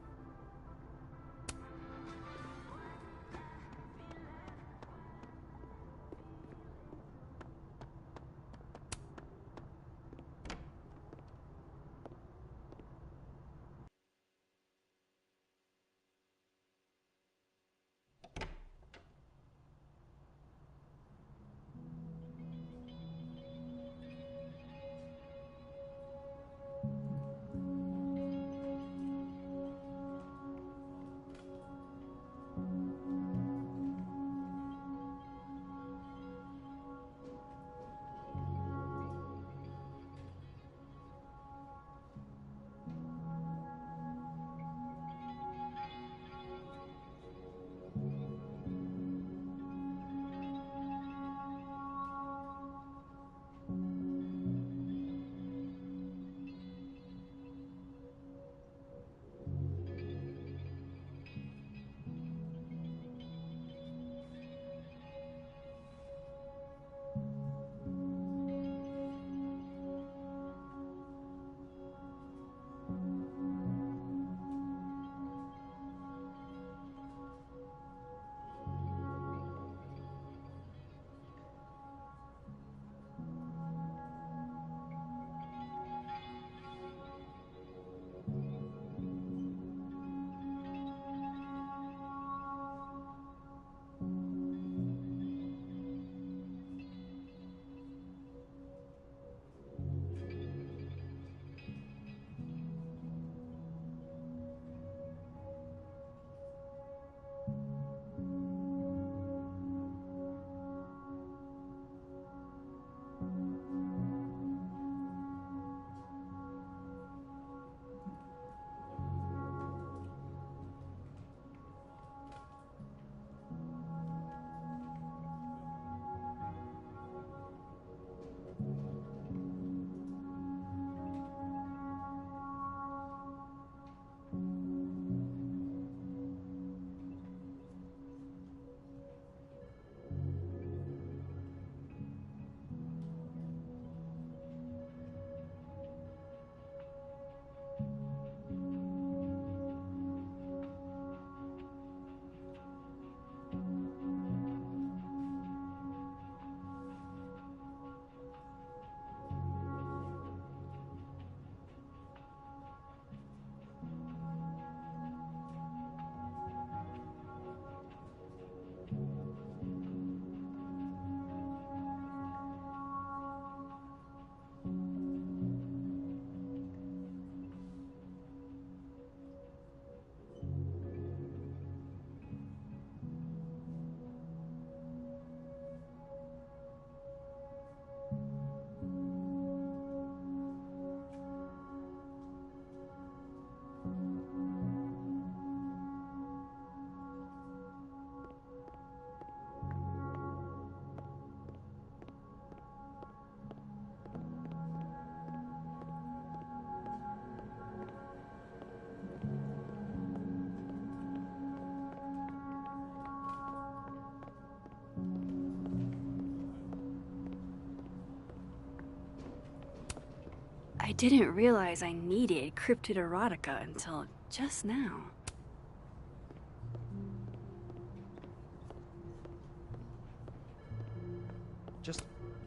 I didn't realize I needed cryptid erotica until just now.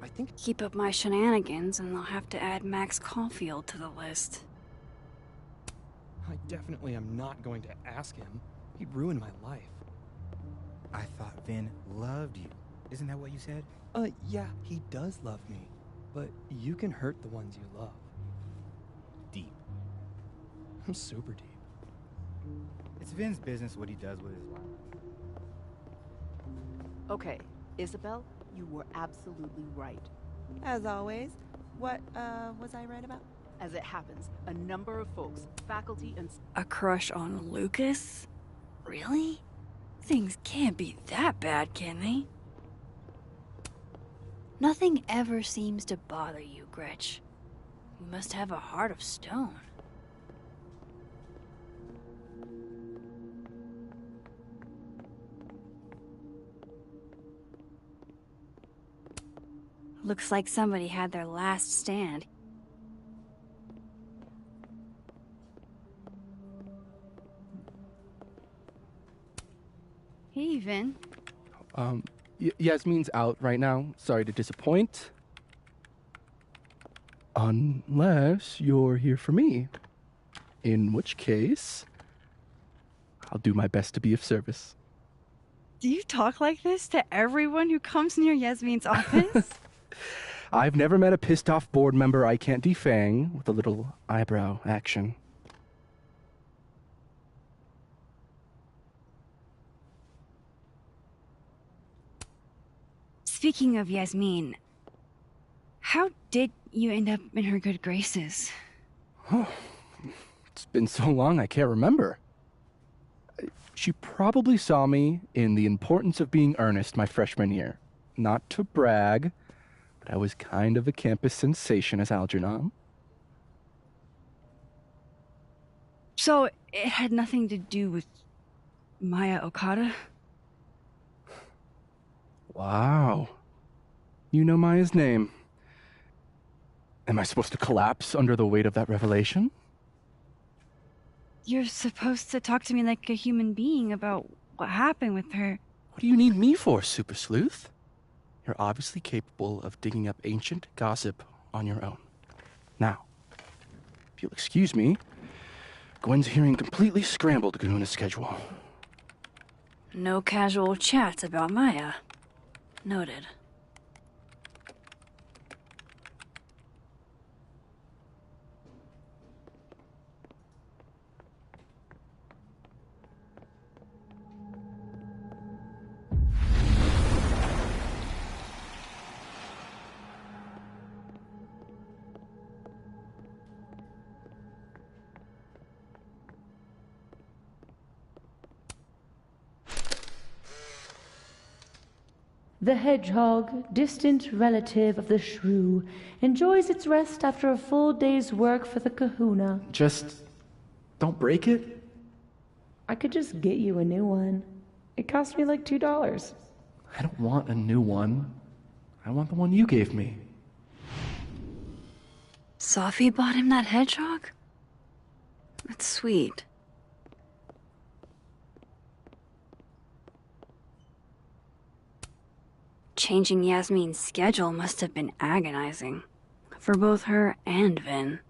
I think... Keep up my shenanigans and I'll have to add Max Caulfield to the list. I definitely am not going to ask him. He'd ruin my life. I thought Vin loved you. Isn't that what you said? Yeah, he does love me. But you can hurt the ones you love. Deep. I'm super deep. It's Vin's business what he does with his life. Okay, Isabel, you were absolutely right. As always. What, was I right about? As it happens, a number of folks, faculty and... A crush on Lucas? Really? Things can't be that bad, can they? Nothing ever seems to bother you, Gretch. You must have a heart of stone. Looks like somebody had their last stand. Hey, Vin. Yasmin's out right now. Sorry to disappoint. Unless you're here for me. In which case, I'll do my best to be of service. Do you talk like this to everyone who comes near Yasmin's office? I've never met a pissed off board member I can't defang with a little eyebrow action. Speaking of Yasmin, how did you end up in her good graces? It's been so long I can't remember. She probably saw me in The Importance of Being Earnest my freshman year. Not to brag, but I was kind of a campus sensation as Algernon. So it had nothing to do with Maya Okada? Wow. You know Maya's name. Am I supposed to collapse under the weight of that revelation? You're supposed to talk to me like a human being about what happened with her. What do you need me for, Super Sleuth? You're obviously capable of digging up ancient gossip on your own. Now, if you'll excuse me, Gwen's hearing completely scrambled Garuna's schedule. No casual chats about Maya. Noted. The hedgehog, distant relative of the shrew, enjoys its rest after a full day's work for the kahuna. Just don't break it? I could just get you a new one. It cost me like $2. I don't want a new one. I want the one you gave me. Sophie bought him that hedgehog? That's sweet. Changing Yasmin's schedule must have been agonizing. For both her and Vin.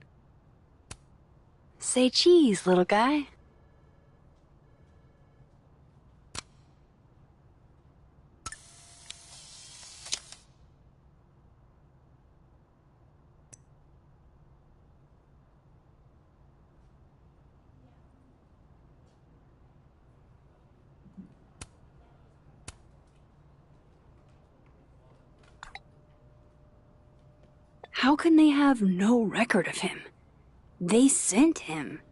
Say cheese, little guy. How can they have no record of him? They sent him.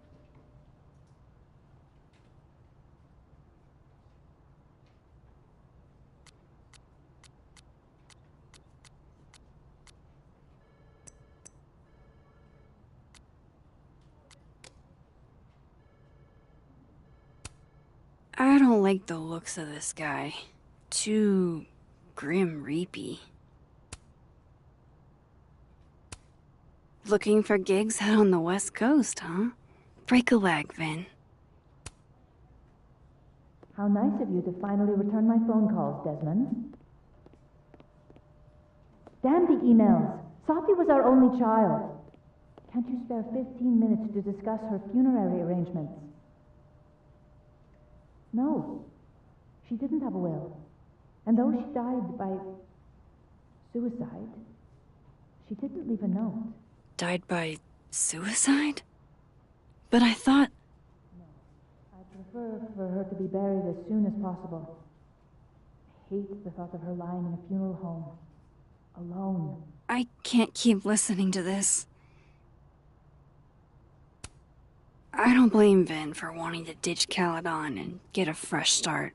I don't like the looks of this guy. Too grim reapy. Looking for gigs out on the West Coast, huh? Break a leg, Vin. How nice of you to finally return my phone calls, Desmond. Damn the emails. Sophie was our only child. Can't you spare 15 minutes to discuss her funerary arrangements? No. She didn't have a will. And though she died by suicide, she didn't leave a note. Died by suicide? But I thought... I prefer for her to be buried as soon as possible. I hate the thought of her lying in a funeral home. Alone. I can't keep listening to this. I don't blame Vin for wanting to ditch Caledon and get a fresh start.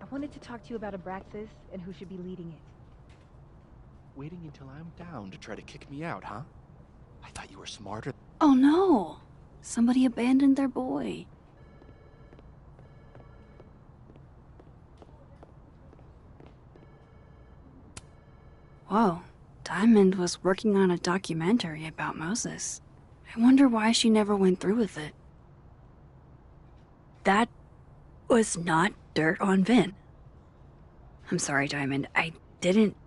I wanted to talk to you about Abraxas and who should be leading it. Waiting until I'm down to try to kick me out, huh? I thought you were smarter. Oh no! Somebody abandoned their boy. Whoa, Diamond was working on a documentary about Moses. I wonder why she never went through with it. That was not dirt on Vin. I'm sorry, Diamond. I didn't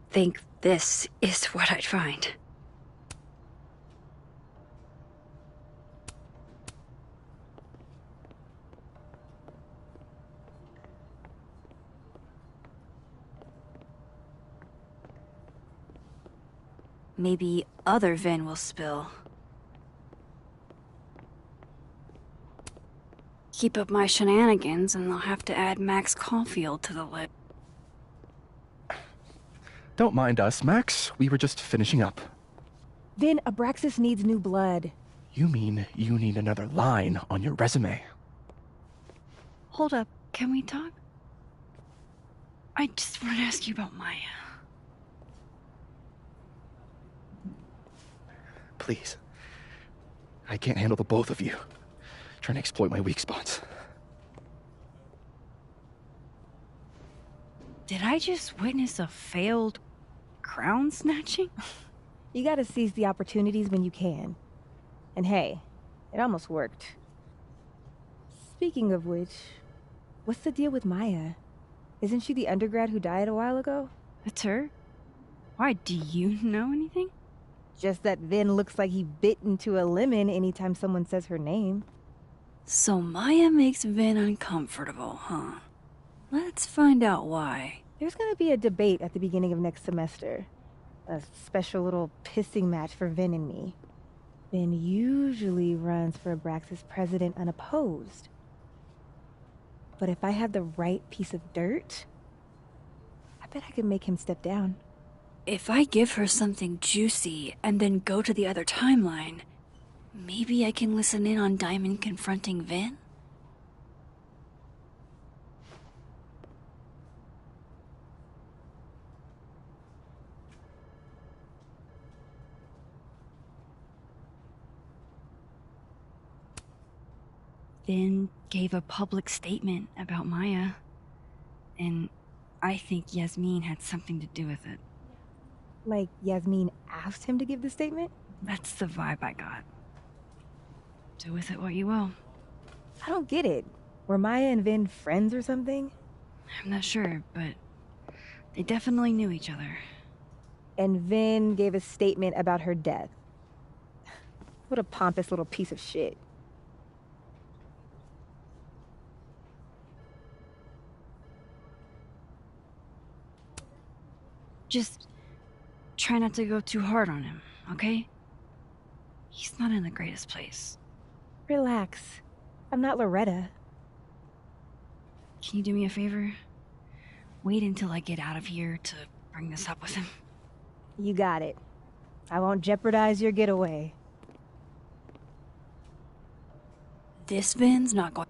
think this is what I'd find. Maybe other Vin will spill. Keep up my shenanigans and they'll have to add Max Caulfield to the list. Don't mind us, Max. We were just finishing up. Vin, Abraxas needs new blood. You mean you need another line on your resume? Hold up, can we talk? I just want to ask you about Maya. Please. I can't handle the both of you. Trying to exploit my weak spots. Did I just witness a failed crown snatching? You gotta seize the opportunities when you can. And hey, it almost worked. Speaking of which, what's the deal with Maya? Isn't she the undergrad who died a while ago? It's her? Why, do you know anything? Just that Vin looks like he bit into a lemon anytime someone says her name. So Maya makes Vin uncomfortable, huh? Let's find out why. There's gonna be a debate at the beginning of next semester. A special little pissing match for Vin and me. Vin usually runs for Abraxas president unopposed. But if I have the right piece of dirt, I bet I could make him step down. If I give her something juicy and then go to the other timeline, maybe I can listen in on Diamond confronting Vin? Vin gave a public statement about Maya, and I think Yasmin had something to do with it. Like Yasmin asked him to give the statement? That's the vibe I got. Do with it what you will. I don't get it. Were Maya and Vin friends or something? I'm not sure, but they definitely knew each other. And Vin gave a statement about her death. What a pompous little piece of shit. Just try not to go too hard on him, okay? He's not in the greatest place. Relax. I'm not Loretta. Can you do me a favor? Wait until I get out of here to bring this up with him. You got it. I won't jeopardize your getaway. This Vin's not going...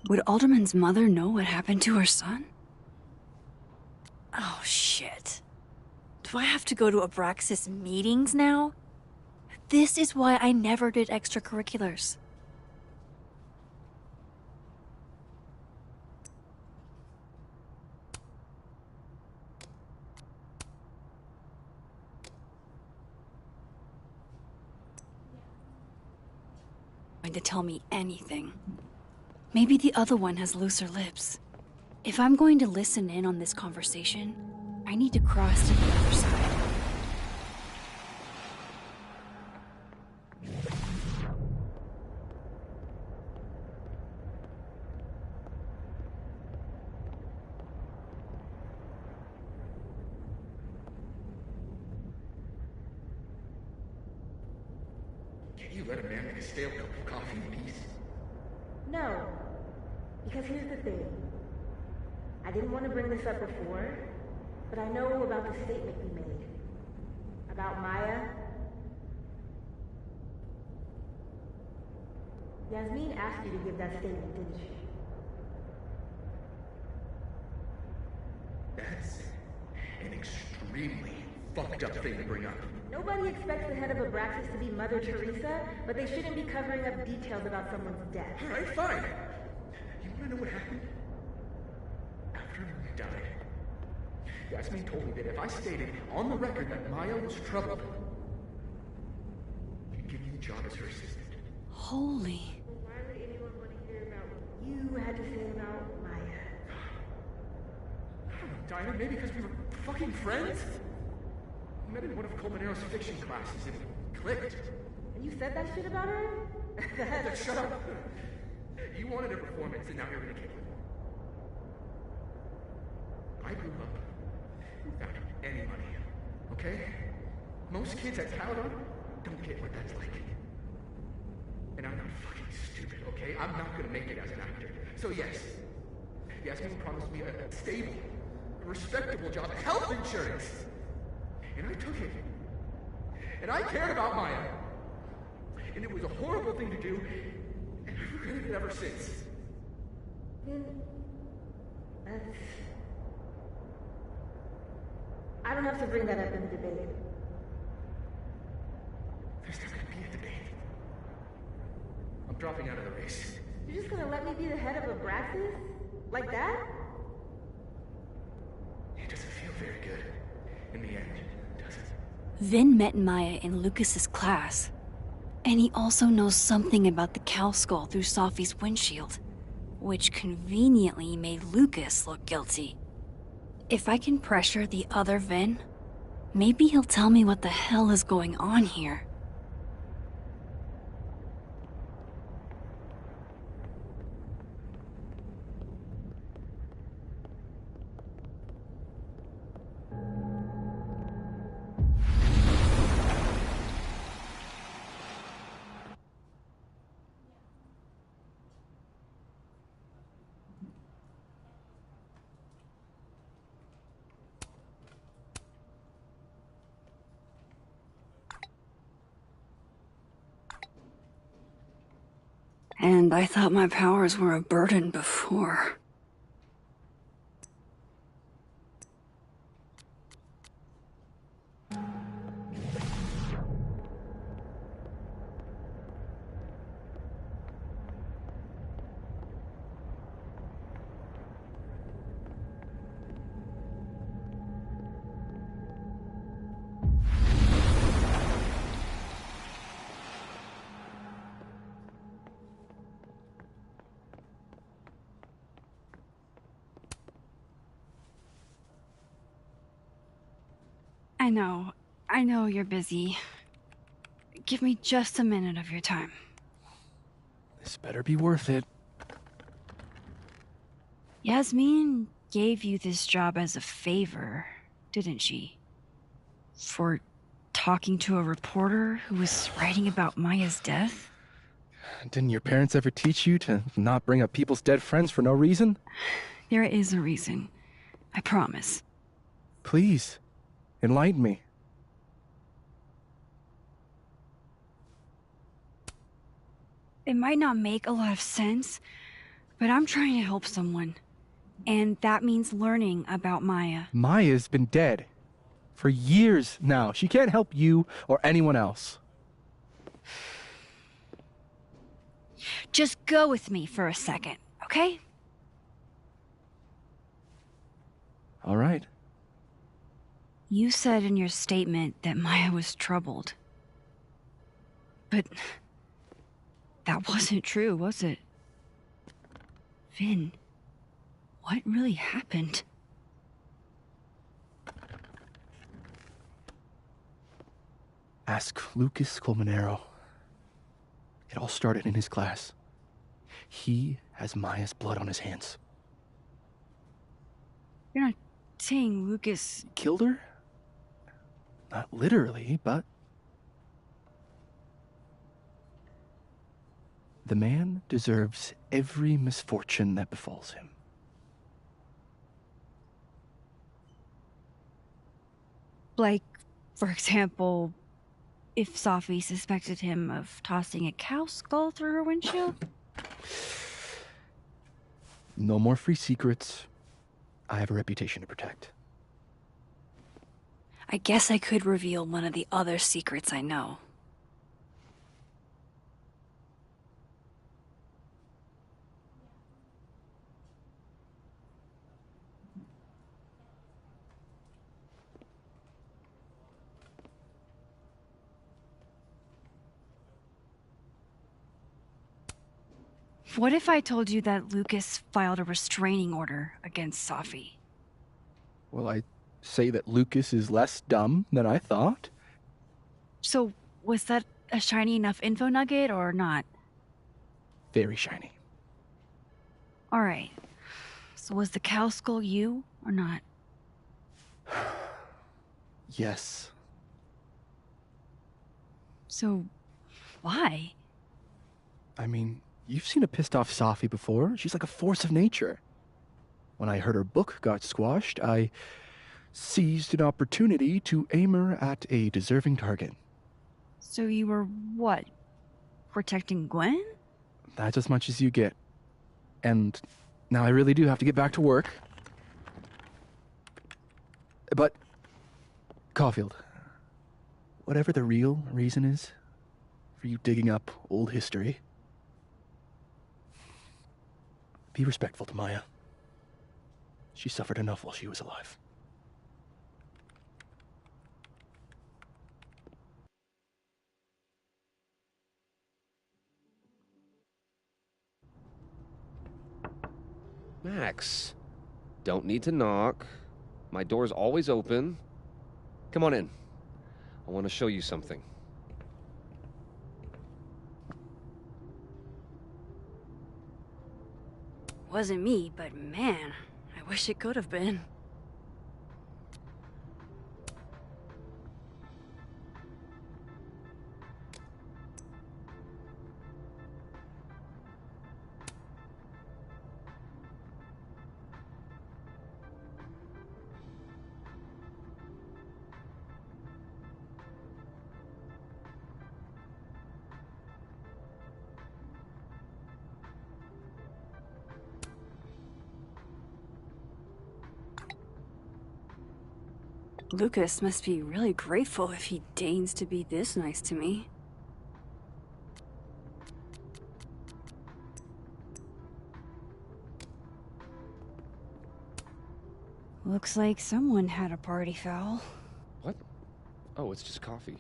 Would Alderman's mother know what happened to her son? Do I have to go to Abraxas meetings now? This is why I never did extracurriculars. Going to tell me anything. Maybe the other one has looser lips. If I'm going to listen in on this conversation, I need to cross to the other side. Can you let a man make a stale cup of coffee in peace? No. Because here's the thing. I didn't want to bring this up before, but I know about the statement you made. About Maya. Yasmin asked you to give that statement, didn't she? That's an extremely fucked up thing to bring up. Nobody expects the head of Abraxas to be Mother Teresa, but they shouldn't be covering up details about someone's death. Alright, fine. You wanna know what happened? After Maya died, Yasmin told me that if I stated on the record that Maya was troubled, she'd give me the job as her assistant. Holy. Why would anyone want to hear about what you had to say about Maya? I don't know, Dinah, maybe because we were fucking friends? We met in one of Colmenaro's fiction classes and it clicked. And you said that shit about her? Shut up! You wanted a performance and now you're gonna kill it. I grew up without any money, okay? Most kids at Caledon don't get what that's like. And I'm not fucking stupid, okay? I'm not gonna make it as an actor. So yes, Yasmin promised me a stable, a respectable job, health insurance. And I took it. And I cared about Maya. And it was a horrible thing to do, and I've regretted it ever since. That's... I don't have to bring that up in the debate. There's not gonna be a debate. I'm dropping out of the race. You're just gonna let me be the head of Abraxas? Like that? It doesn't feel very good in the end, does it? Vin met Maya in Lucas's class. And he also knows something about the cow skull through Sophie's windshield, which conveniently made Lucas look guilty. If I can pressure the other Vin, maybe he'll tell me what the hell is going on here. And I thought my powers were a burden before. I know you're busy. Give me just a minute of your time. This better be worth it. Yasmin gave you this job as a favor, didn't she? For talking to a reporter who was writing about Maya's death? Didn't your parents ever teach you to not bring up people's dead friends for no reason? There is a reason. I promise. Please, enlighten me. It might not make a lot of sense, but I'm trying to help someone. And that means learning about Maya. Maya's been dead For years now. She can't help you or anyone else. Just go with me for a second, okay? All right. You said in your statement that Maya was troubled. But that wasn't true, was it? Vin, what really happened? Ask Lucas Colmenero. It all started in his class. He has Maya's blood on his hands. You're not saying Lucas killed her? Not literally, but... The man deserves every misfortune that befalls him. Like, for example, if Safi suspected him of tossing a cow skull through her windshield? No more free secrets. I have a reputation to protect. I guess I could reveal one of the other secrets I know. What if I told you that Lucas filed a restraining order against Safi? Well, I say that Lucas is less dumb than I thought. So, was that a shiny enough info nugget or not? Very shiny. Alright. So was the cow skull you or not? Yes. So, why? I mean, you've seen a pissed off Safi before. She's like a force of nature. When I heard her book got squashed, I seized an opportunity to aim her at a deserving target. So you were, what, protecting Gwen? That's as much as you get. And now I really do have to get back to work. But, Caulfield, whatever the real reason is for you digging up old history, be respectful to Maya. She suffered enough while she was alive. Max, don't need to knock. My door's always open. Come on in. I want to show you something. Wasn't me, but man, I wish it could have been. Lucas must be really grateful if he deigns to be this nice to me. Looks like someone had a party foul. What? Oh, it's just coffee.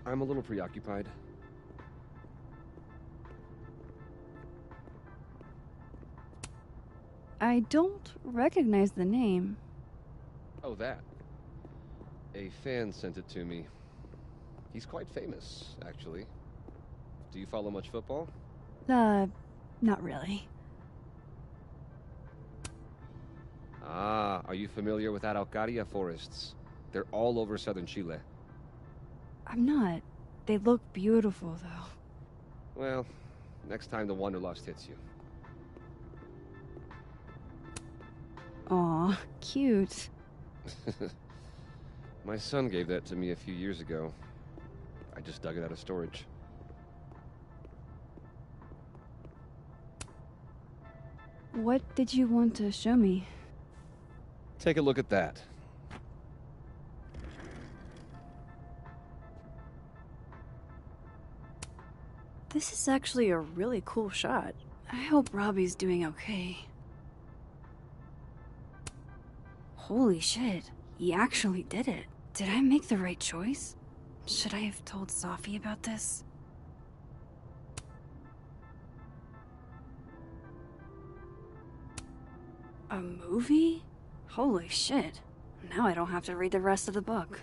I'm a little preoccupied. I don't recognize the name. Oh, that. A fan sent it to me. He's quite famous, actually. Do you follow much football? Not really. Ah, are you familiar with Araucaria forests? They're all over southern Chile. I'm not. They look beautiful, though. Well, next time the Wanderlust hits you. Aw, cute. My son gave that to me a few years ago. I just dug it out of storage. What did you want to show me? Take a look at that. This is actually a really cool shot. I hope Robbie's doing okay. Holy shit, he actually did it. Did I make the right choice? Should I have told Safi about this? A movie? Holy shit. Now I don't have to read the rest of the book.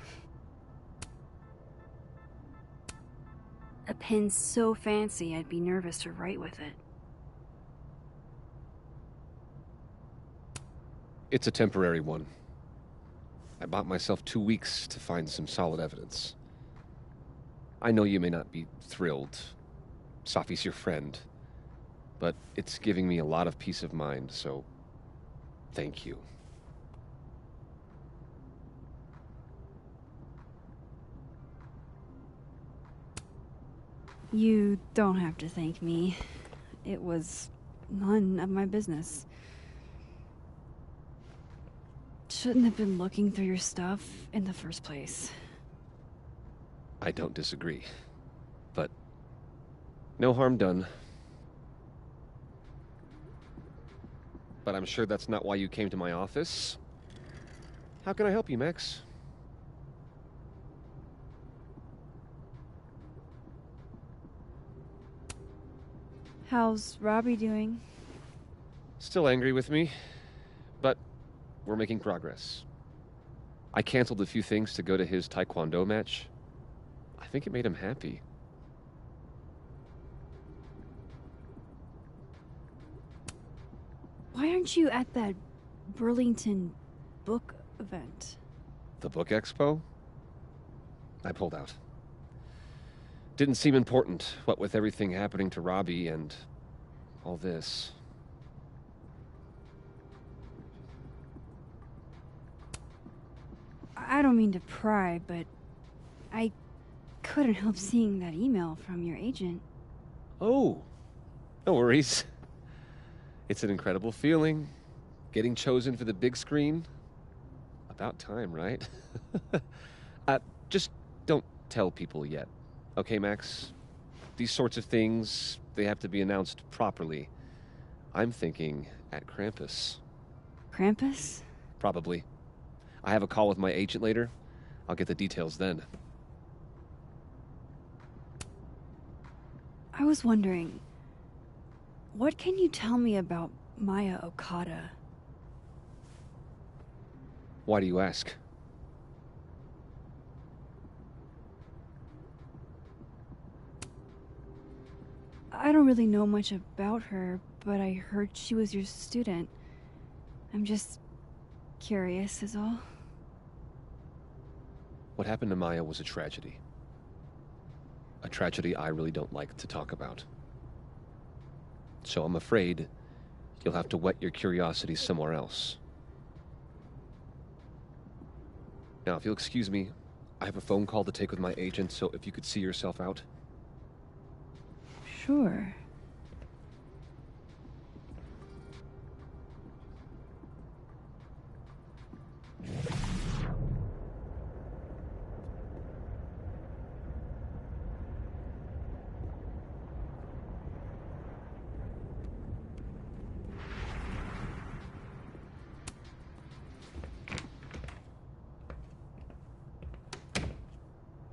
A pen so fancy I'd be nervous to write with it. It's a temporary one. I bought myself 2 weeks to find some solid evidence. I know you may not be thrilled. Safi's your friend. But it's giving me a lot of peace of mind, so thank you. You don't have to thank me. It was none of my business. Shouldn't have been looking through your stuff in the first place. I don't disagree. But no harm done. But I'm sure that's not why you came to my office. How can I help you, Max? How's Robbie doing? Still angry with me, but we're making progress. I canceled a few things to go to his taekwondo match. I think it made him happy. Why aren't you at that Burlington book event? The book expo? I pulled out. Didn't seem important, what with everything happening to Robbie and all this. I don't mean to pry, but I couldn't help seeing that email from your agent. Oh, no worries. It's an incredible feeling. Getting chosen for the big screen. About time, right? Just don't tell people yet. Okay, Max? These sorts of things, they have to be announced properly. I'm thinking at Krampus. Krampus? Probably. I have a call with my agent later. I'll get the details then. I was wondering, what can you tell me about Maya Okada? Why do you ask? I don't really know much about her, but I heard she was your student. I'm just curious is all. What happened to Maya was a tragedy. A tragedy I really don't like to talk about. So I'm afraid you'll have to whet your curiosity somewhere else. Now, if you'll excuse me, I have a phone call to take with my agent, so if you could see yourself out. Sure.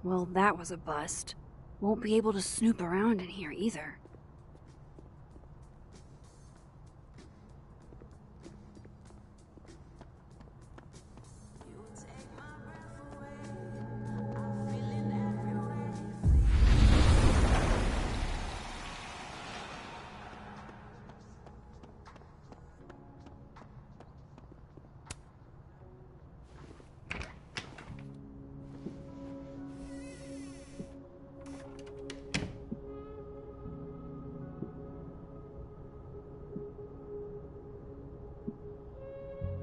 Well, that was a bust. Won't be able to snoop around in here either.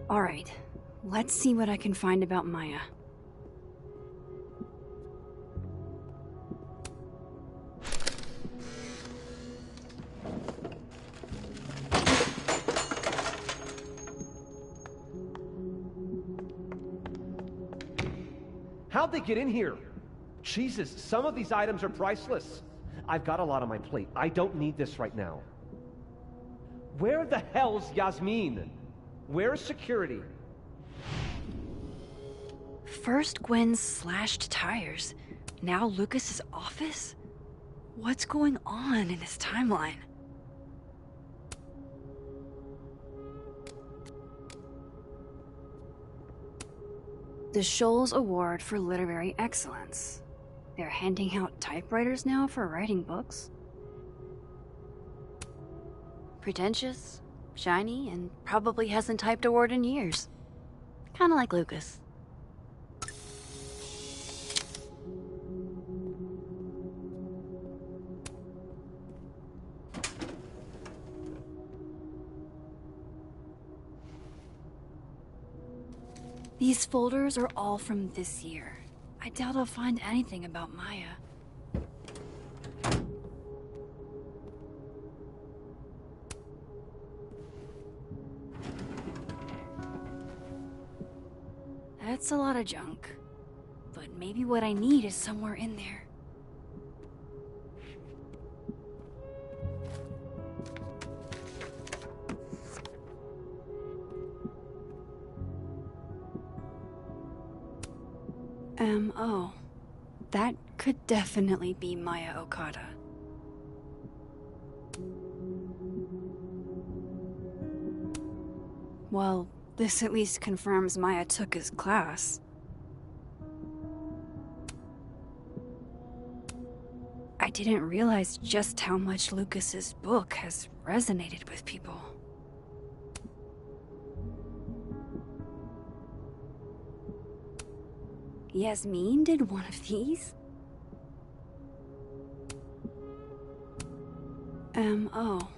All right, let's see what I can find about Maya. How'd they get in here? Jesus, some of these items are priceless. I've got a lot on my plate. I don't need this right now. Where the hell's Yasmin? Where's security? First Gwen's slashed tires, now Lucas's office? What's going on in this timeline? The Shoals Award for Literary Excellence. They're handing out typewriters now for writing books. Pretentious, shiny, and probably hasn't typed a word in years. Kinda like Lucas. These folders are all from this year. I doubt I'll find anything about Maya. That's a lot of junk. But maybe what I need is somewhere in there. Oh. That could definitely be Maya Okada. Well, this at least confirms Maya took his class. I didn't realize just how much Lucas's book has resonated with people. Yasmin did one of these? Oh.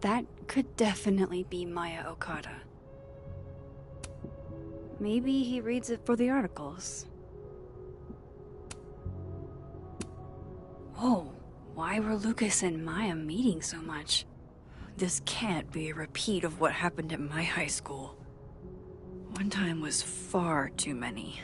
That could definitely be Maya Okada. Maybe he reads it for the articles. Whoa, why were Lucas and Maya meeting so much? This can't be a repeat of what happened at my high school. One time was far too many.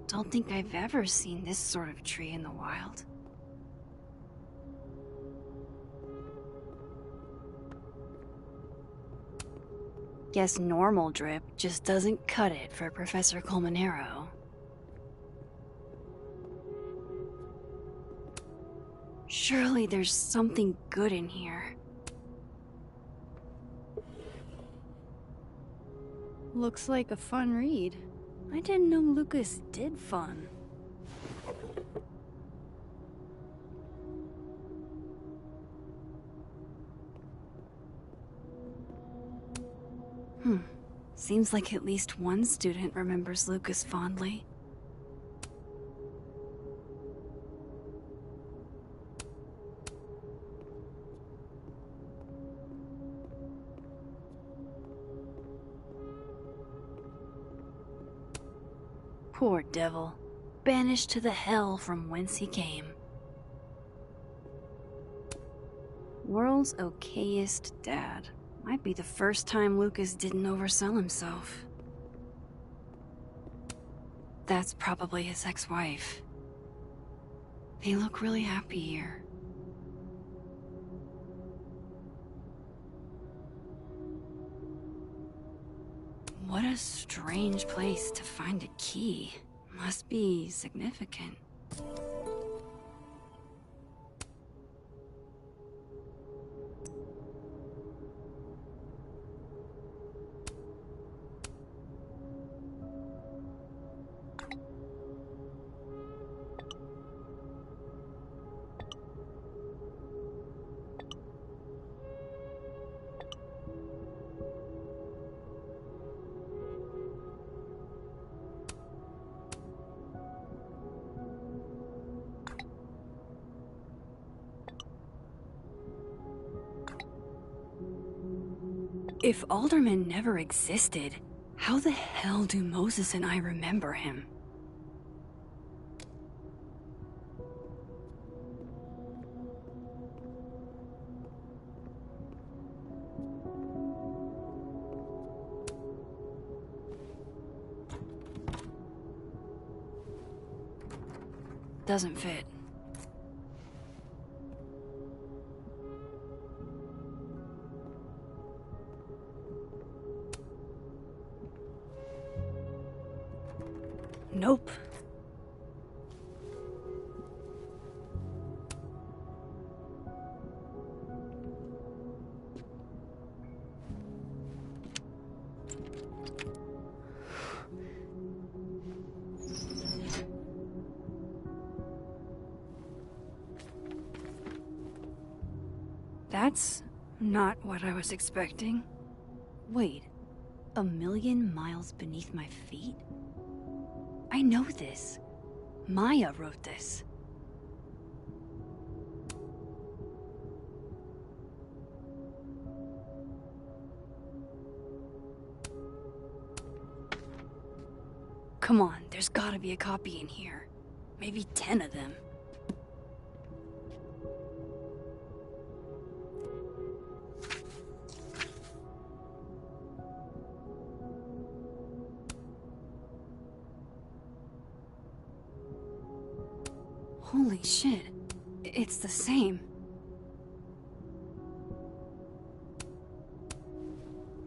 Don't think I've ever seen this sort of tree in the wild. Guess normal drip just doesn't cut it for Professor Colmenero. Surely there's something good in here. Looks like a fun read. I didn't know Lucas did fun. Seems like at least one student remembers Lucas fondly. Poor devil, banished to the hell from whence he came. World's okayest dad. Might be the first time Lucas didn't oversell himself. That's probably his ex-wife. They look really happy here. What a strange place to find a key. Must be significant. If Alderman never existed, how the hell do Moses and I remember him? doesn't fit. Nope. That's not what I was expecting. Wait, 1,000,000 miles beneath my feet? I know this. Maya wrote this. Come on, there's gotta be a copy in here. Maybe 10 of them. Holy shit. It's the same.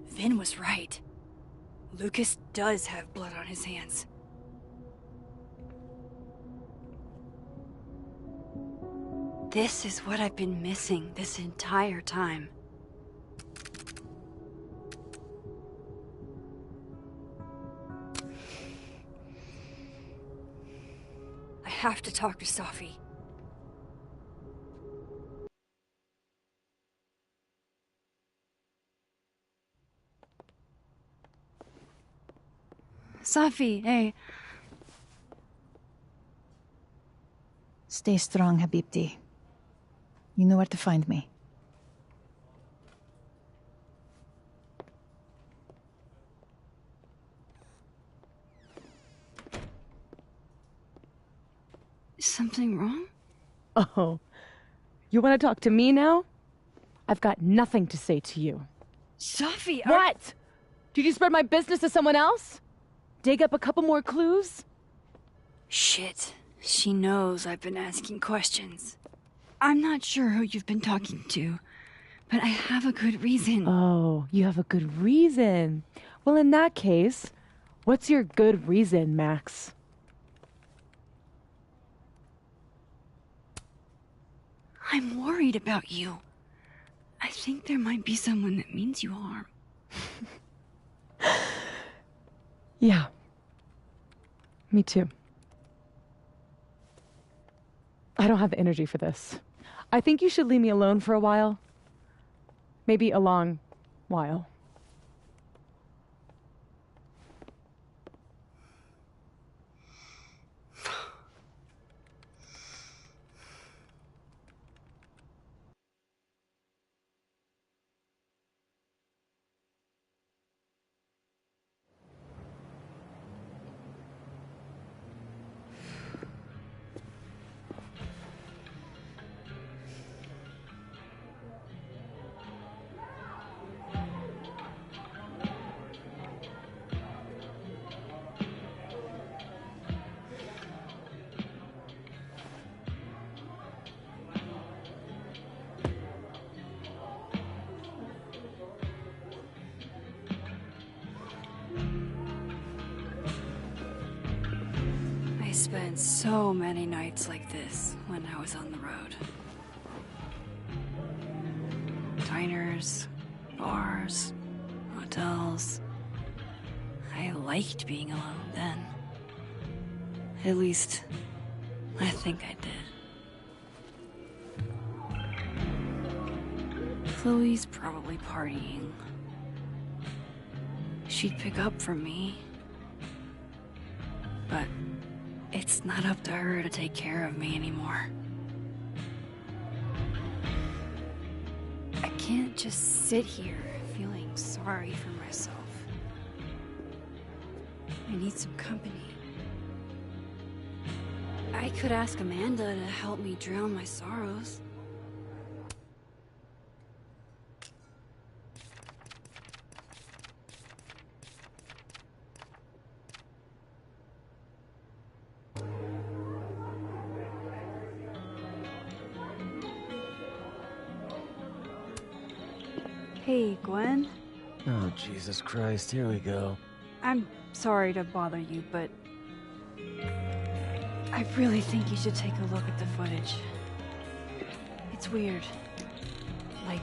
Vin was right. Lucas does have blood on his hands. This is what I've been missing this entire time. I have to talk to Safi. Safi, hey. Stay strong, Habibti. You know where to find me. Is something wrong? Oh, you want to talk to me now? I've got nothing to say to you. Safi, What? Did you spread my business to someone else? Dig up a couple more clues? Shit. She knows I've been asking questions. I'm not sure who you've been talking to, but I have a good reason. Oh, you have a good reason. Well, in that case, what's your good reason, Max? I'm worried about you. I think there might be someone that means you harm. Yeah. Me too. I don't have the energy for this. I think you should leave me alone for a while. Maybe a long while. I spent so many nights like this when I was on the road. Diners, bars, hotels. I liked being alone then. At least, I think I did. Chloe's probably partying. She'd pick up from me. But it's not up to her to take care of me anymore. I can't just sit here feeling sorry for myself. I need some company. I could ask Amanda to help me drown my sorrows. Hey, Gwen. Oh, Jesus Christ, here we go. I'm sorry to bother you, but I really think you should take a look at the footage. It's weird. Like,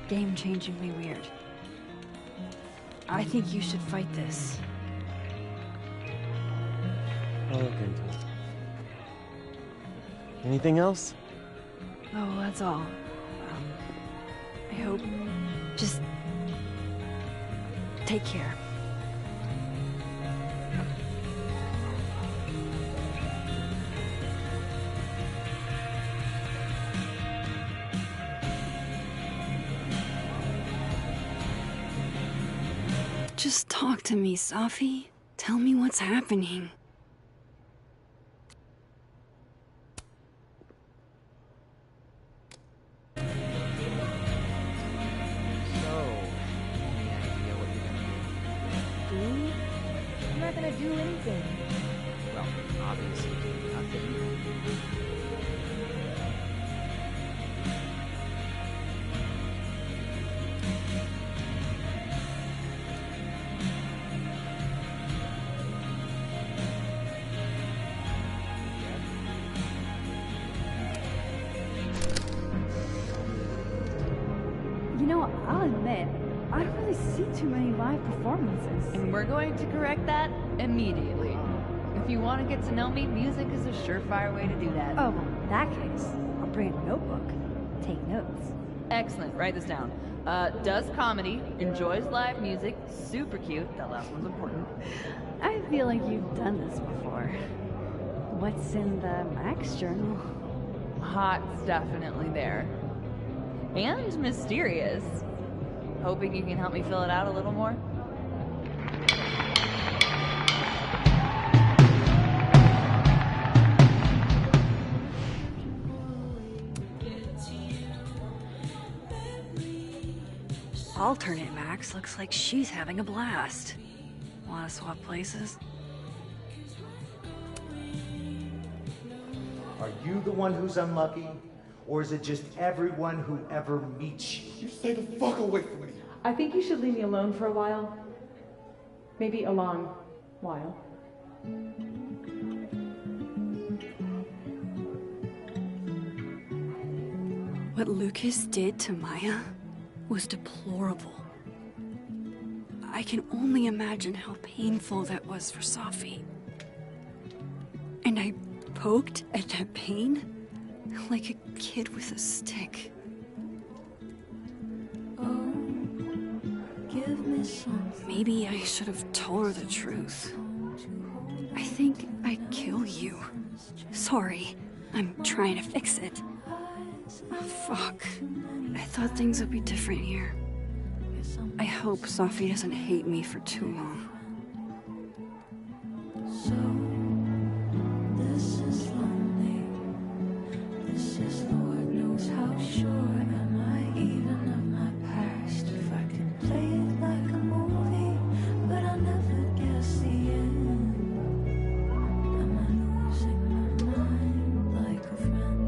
game-changingly weird. I think you should fight this. I'll look into it. Anything else? Oh, that's all. I hope... Just... take care. Just talk to me, Safi. Tell me what's happening. I'm not gonna do anything. Well, obviously, nothing. You know, I'll admit, I don't really see too many live performances. And we're going to correct that immediately. If you want to get to know me, music is a surefire way to do that. Oh, well, in that case, I'll bring a notebook. Take notes. Excellent, write this down. Does comedy, enjoys live music, super cute, that last one's important. I feel like you've done this before. What's in the Max journal? Hot's definitely there. And mysterious. Hoping you can help me fill it out a little more? Alternate Max looks like she's having a blast. Wanna swap places? Are you the one who's unlucky? Or is it just everyone who ever meets you? You stay the fuck away from me. I think you should leave me alone for a while. Maybe a long while. What Lucas did to Maya was deplorable. I can only imagine how painful that was for Safi. And I poked at that pain like a kid with a stick. Oh, give me something. Maybe I should have told her the truth. I think I'd kill you. Sorry, I'm trying to fix it. Oh, fuck. I thought things would be different here. I hope Safi doesn't hate me for too long. So, this is lonely. This is Lord knows how sure am I even of my past. If I can play it like a movie, but I'll never guess the end. Am I losing my mind like a friend?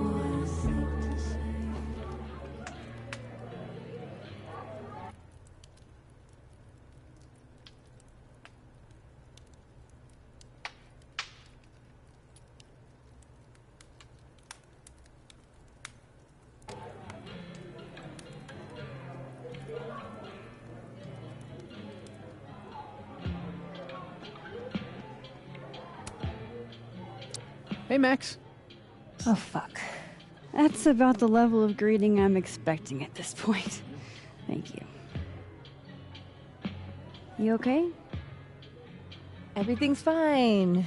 What a thing to say. Hey, Max. Oh, fuck. That's about the level of greeting I'm expecting at this point. Thank you. You okay? Everything's fine.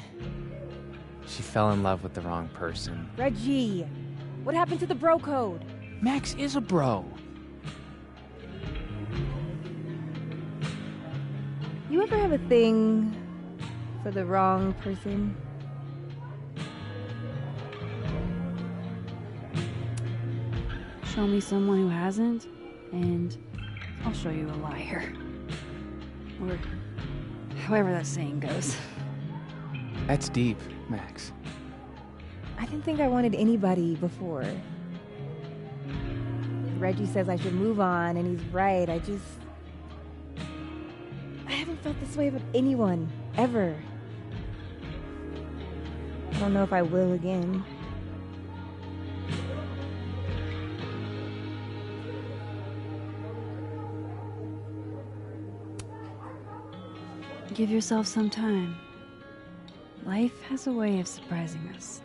She fell in love with the wrong person. Reggie, what happened to the bro code? Max is a bro. You ever have a thing for the wrong person? Show me someone who hasn't, and I'll show you a liar. Or however that saying goes. That's deep, Max. I didn't think I wanted anybody before. Reggie says I should move on, and he's right. I haven't felt this way about anyone, ever. I don't know if I will again. Give yourself some time. Life has a way of surprising us.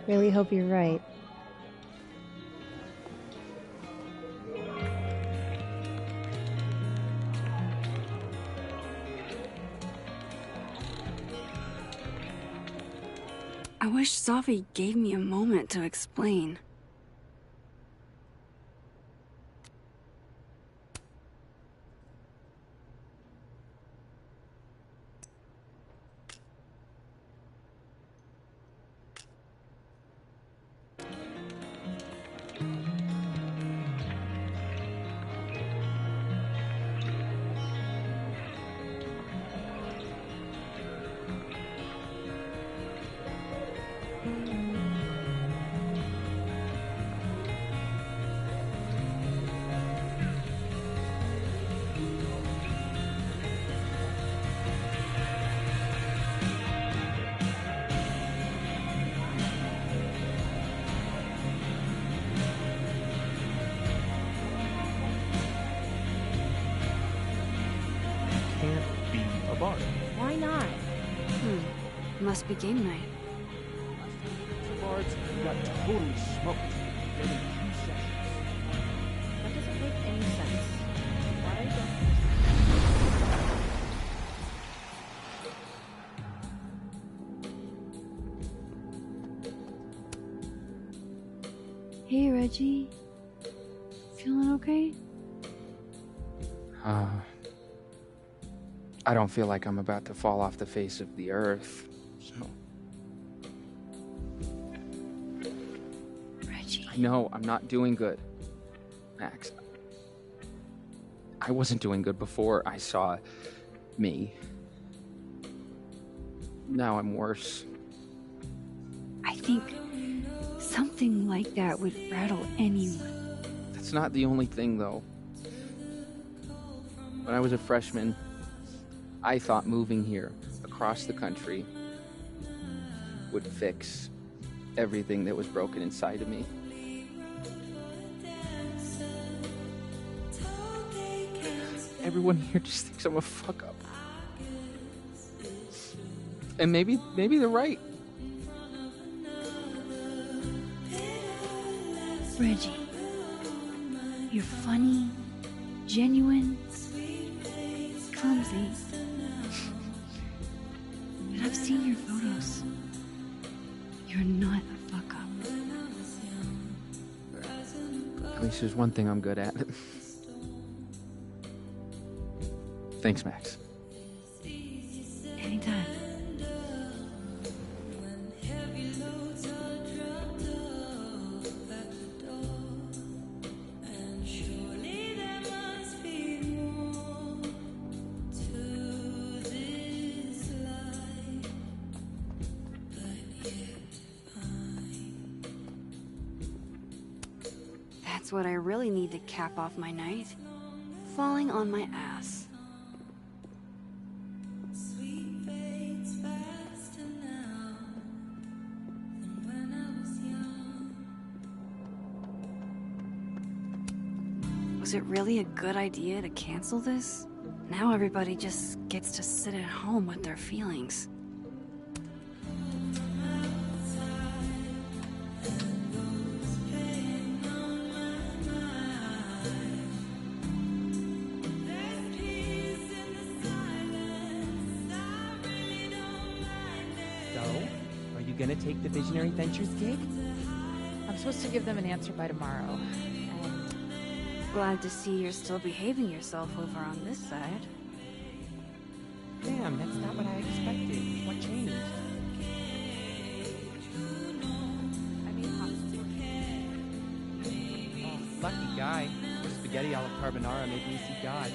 Really hope you're right. I wish Safi gave me a moment to explain. Can't be a bar. Why not? Must be game night. Bars, you got totally smoked. Within a few seconds. That doesn't make any sense. Why Hey, Reggie. Feeling okay? I don't feel like I'm about to fall off the face of the earth, so... Reggie. I know, I'm not doing good, Max. I wasn't doing good before I saw me. Now I'm worse. I think something like that would rattle anyone. That's not the only thing, though. When I was a freshman, I thought moving here, across the country, would fix everything that was broken inside of me. Everyone here just thinks I'm a fuck-up. And maybe they're right. Reggie, you're funny, genuine, clumsy. But I've seen your photos. You're not a fuck-up. At least there's one thing I'm good at. Thanks, Max. Anytime. That's what I really need to cap off my night. Falling on my ass. Was it really a good idea to cancel this? Now everybody just gets to sit at home with their feelings. Gonna take the Visionary Ventures gig? I'm supposed to give them an answer by tomorrow. Glad to see you're still behaving yourself over on this side. Damn, that's not what I expected. What changed? I made hot Oh, lucky guy. Or spaghetti alla carbonara made me see God.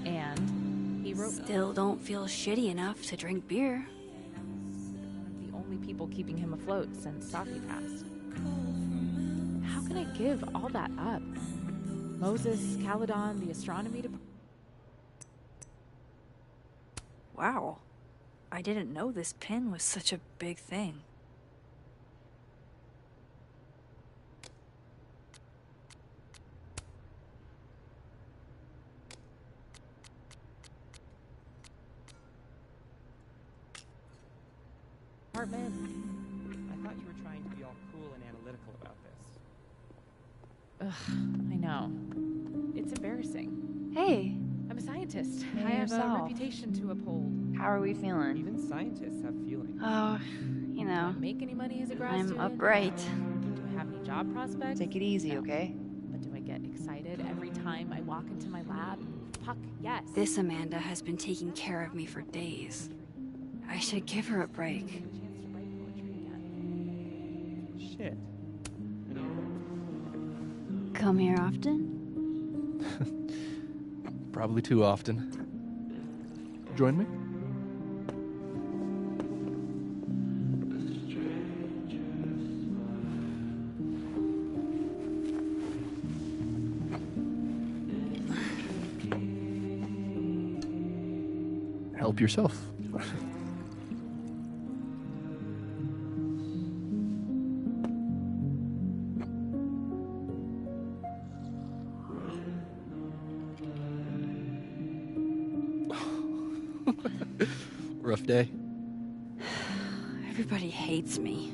And he wrote... Still don't feel shitty enough to drink beer. trouble keeping him afloat since Safi passed. How can I give all that up? Moses, Caledon, the astronomy department. Wow. I didn't know this pin was such a big thing. I thought you were trying to be all cool and analytical about this. Ugh, I know. It's embarrassing. Hey. I'm a scientist. Hey, I have a yourself. reputation to uphold. How are we feeling? Even scientists have feelings. Oh, you know. Do I make any money as a grad I'm student? upright. Do I have any job prospects? Take it easy, okay? But do I get excited every time I walk into my lab? Puck, yes. This Amanda has been taking care of me for days. I should give her a break. Shit. Come here often? Probably too often. Join me? Help yourself. Rough day. Everybody hates me.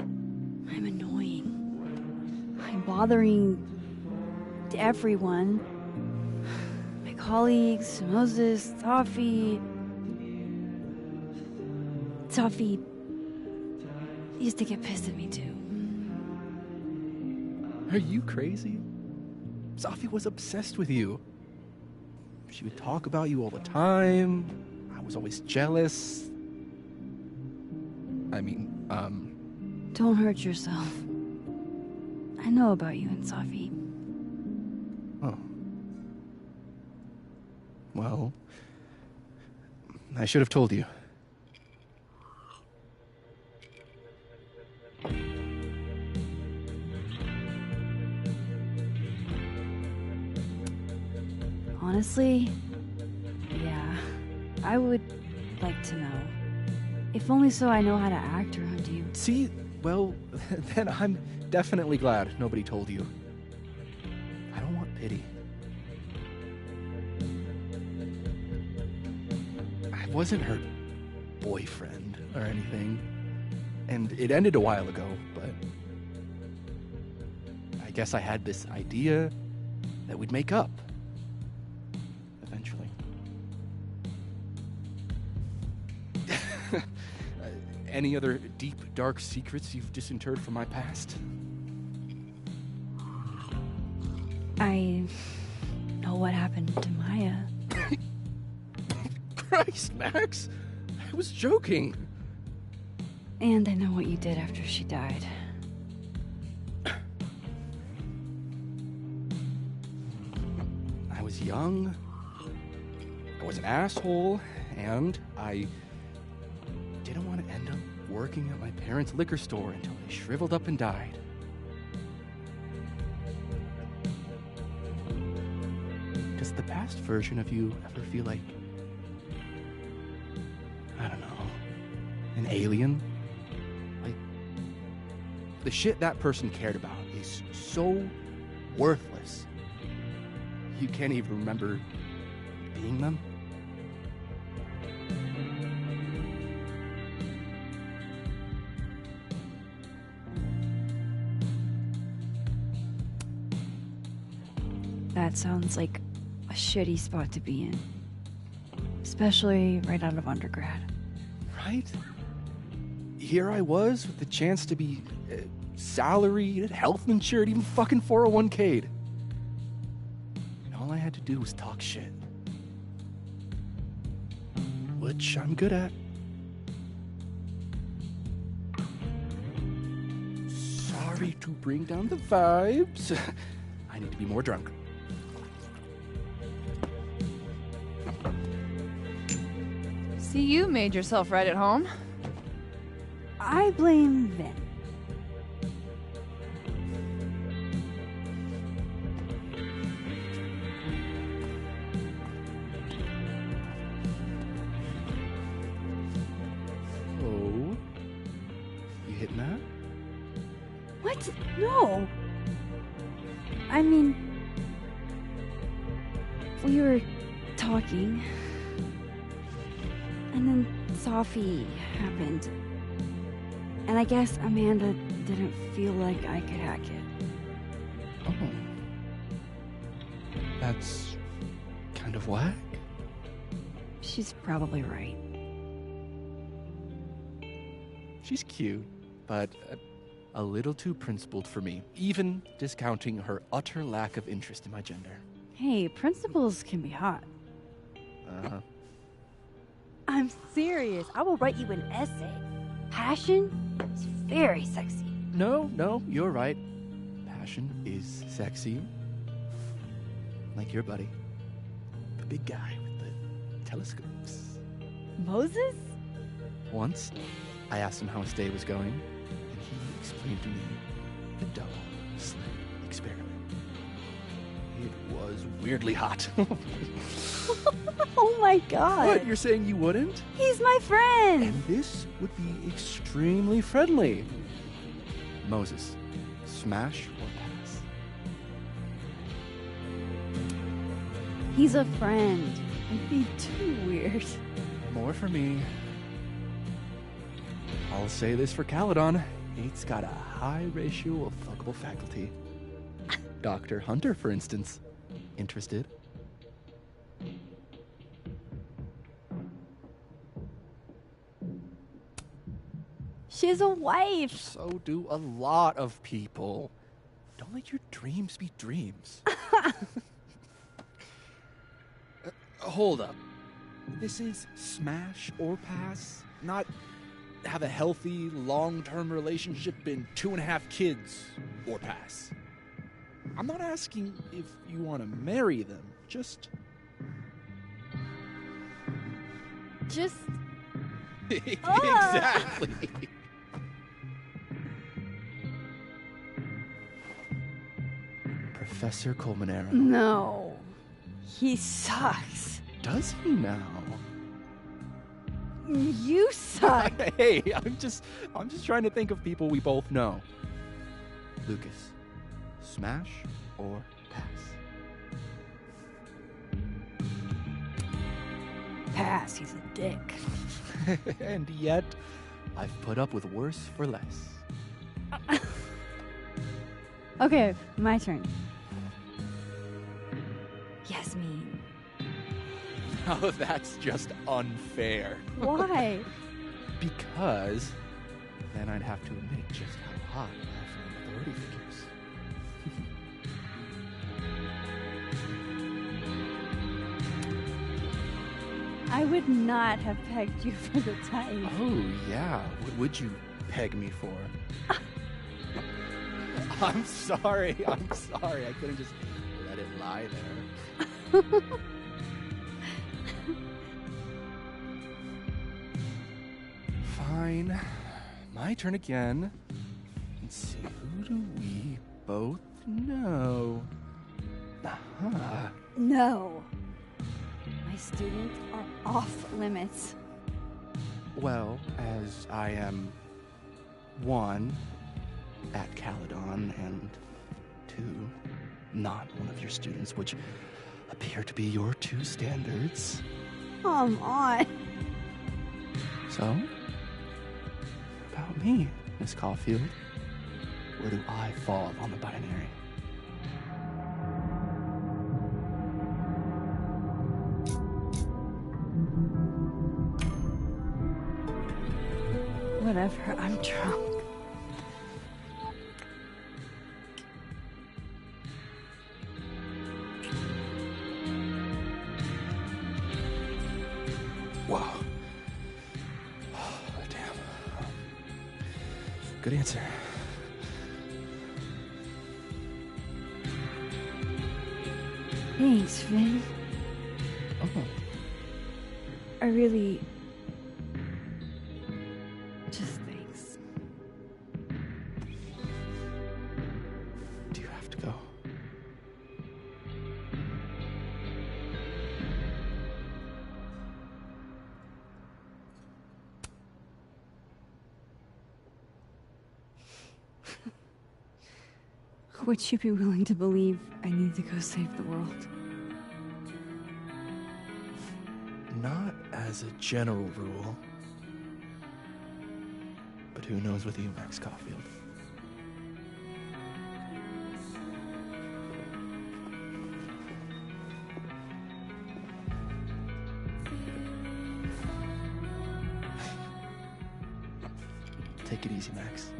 I'm annoying. I'm bothering everyone. My colleagues, Moses, Safi. Safi used to get pissed at me too. Are you crazy? Safi was obsessed with you. She would talk about you all the time. I was always jealous. I mean, Don't hurt yourself. I know about you and Safi. Oh. Well, I should have told you. Honestly, yeah, I would like to know. If only so I know how to act around you. See, well, then I'm definitely glad nobody told you. I don't want pity. I wasn't her boyfriend or anything, and it ended a while ago, but I guess I had this idea that we'd make up. Eventually. Any other deep, dark secrets you've disinterred from my past? I know what happened to Maya. Christ, Max! I was joking. And I know what you did after she died. I was young, I was an asshole, and I didn't want to end up working at my parents' liquor store until they shriveled up and died. Does the past version of you ever feel like, I don't know, an alien? Like, the shit that person cared about is so worthless. You can't even remember being them? That sounds like a shitty spot to be in. Especially right out of undergrad. Right? Here I was with the chance to be salaried, health insured, even fucking 401k'd. And all I had to do was talk shit. Which I'm good at. Sorry to bring down the vibes. I need to be more drunk. See, you made yourself right at home. I blame Vin. Oh. You hitting that? What? No. I mean, we were talking, and then Sophie happened. And I guess Amanda didn't feel like I could hack it. Oh. That's kind of whack. She's probably right. She's cute, but a little too principled for me, even discounting her utter lack of interest in my gender. Hey, principals can be hot. Uh-huh. I'm serious. I will write you an essay. Passion is very sexy. No, you're right. Passion is sexy. Like your buddy. The big guy with the telescopes. Moses? Once, I asked him how his day was going, and he explained to me the double slit experiment. It was weirdly hot. Oh my god. What, you're saying you wouldn't? He's my friend. And this would be extremely friendly. Moses, smash or pass? He's a friend. It'd be too weird. More for me. I'll say this for Caledon. Nate's got a high ratio of fuckable faculty. Dr. Hunter, for instance. Interested? She has a wife. So do a lot of people. Don't let your dreams be dreams. Hold up. This is smash or pass, not have a healthy, long-term relationship and 2.5 kids or pass. I'm not asking if you want to marry them, just... Exactly. Professor Colmenero. No. He sucks. Does he now? You suck. Hey, I'm just trying to think of people we both know. Lucas, smash or pass? Pass, he's a dick. And yet, I've put up with worse for less. Okay, my turn. Yasmin. Oh, that's just unfair. Why? Because then I'd have to admit just how hot I find authority figures. I would not have pegged you for the type. Oh, yeah. What would you peg me for? I'm sorry. I couldn't just let it lie there. Fine. My turn again. Let's see, who do we both know? Uh-huh. No. My students are off limits. Well, as I am 1 at Caledon and 2 not one of your students, which appear to be your 2 standards. Come on. So, about me, Miss Caulfield. Where do I fall on the binary? Whatever, I'm drunk. Wow. Oh, damn. Good answer. Thanks, Finn. Oh. I really... just thanks. Would you be willing to believe I need to go save the world? Not as a general rule. But who knows with you, Max Caulfield? Take it easy, Max.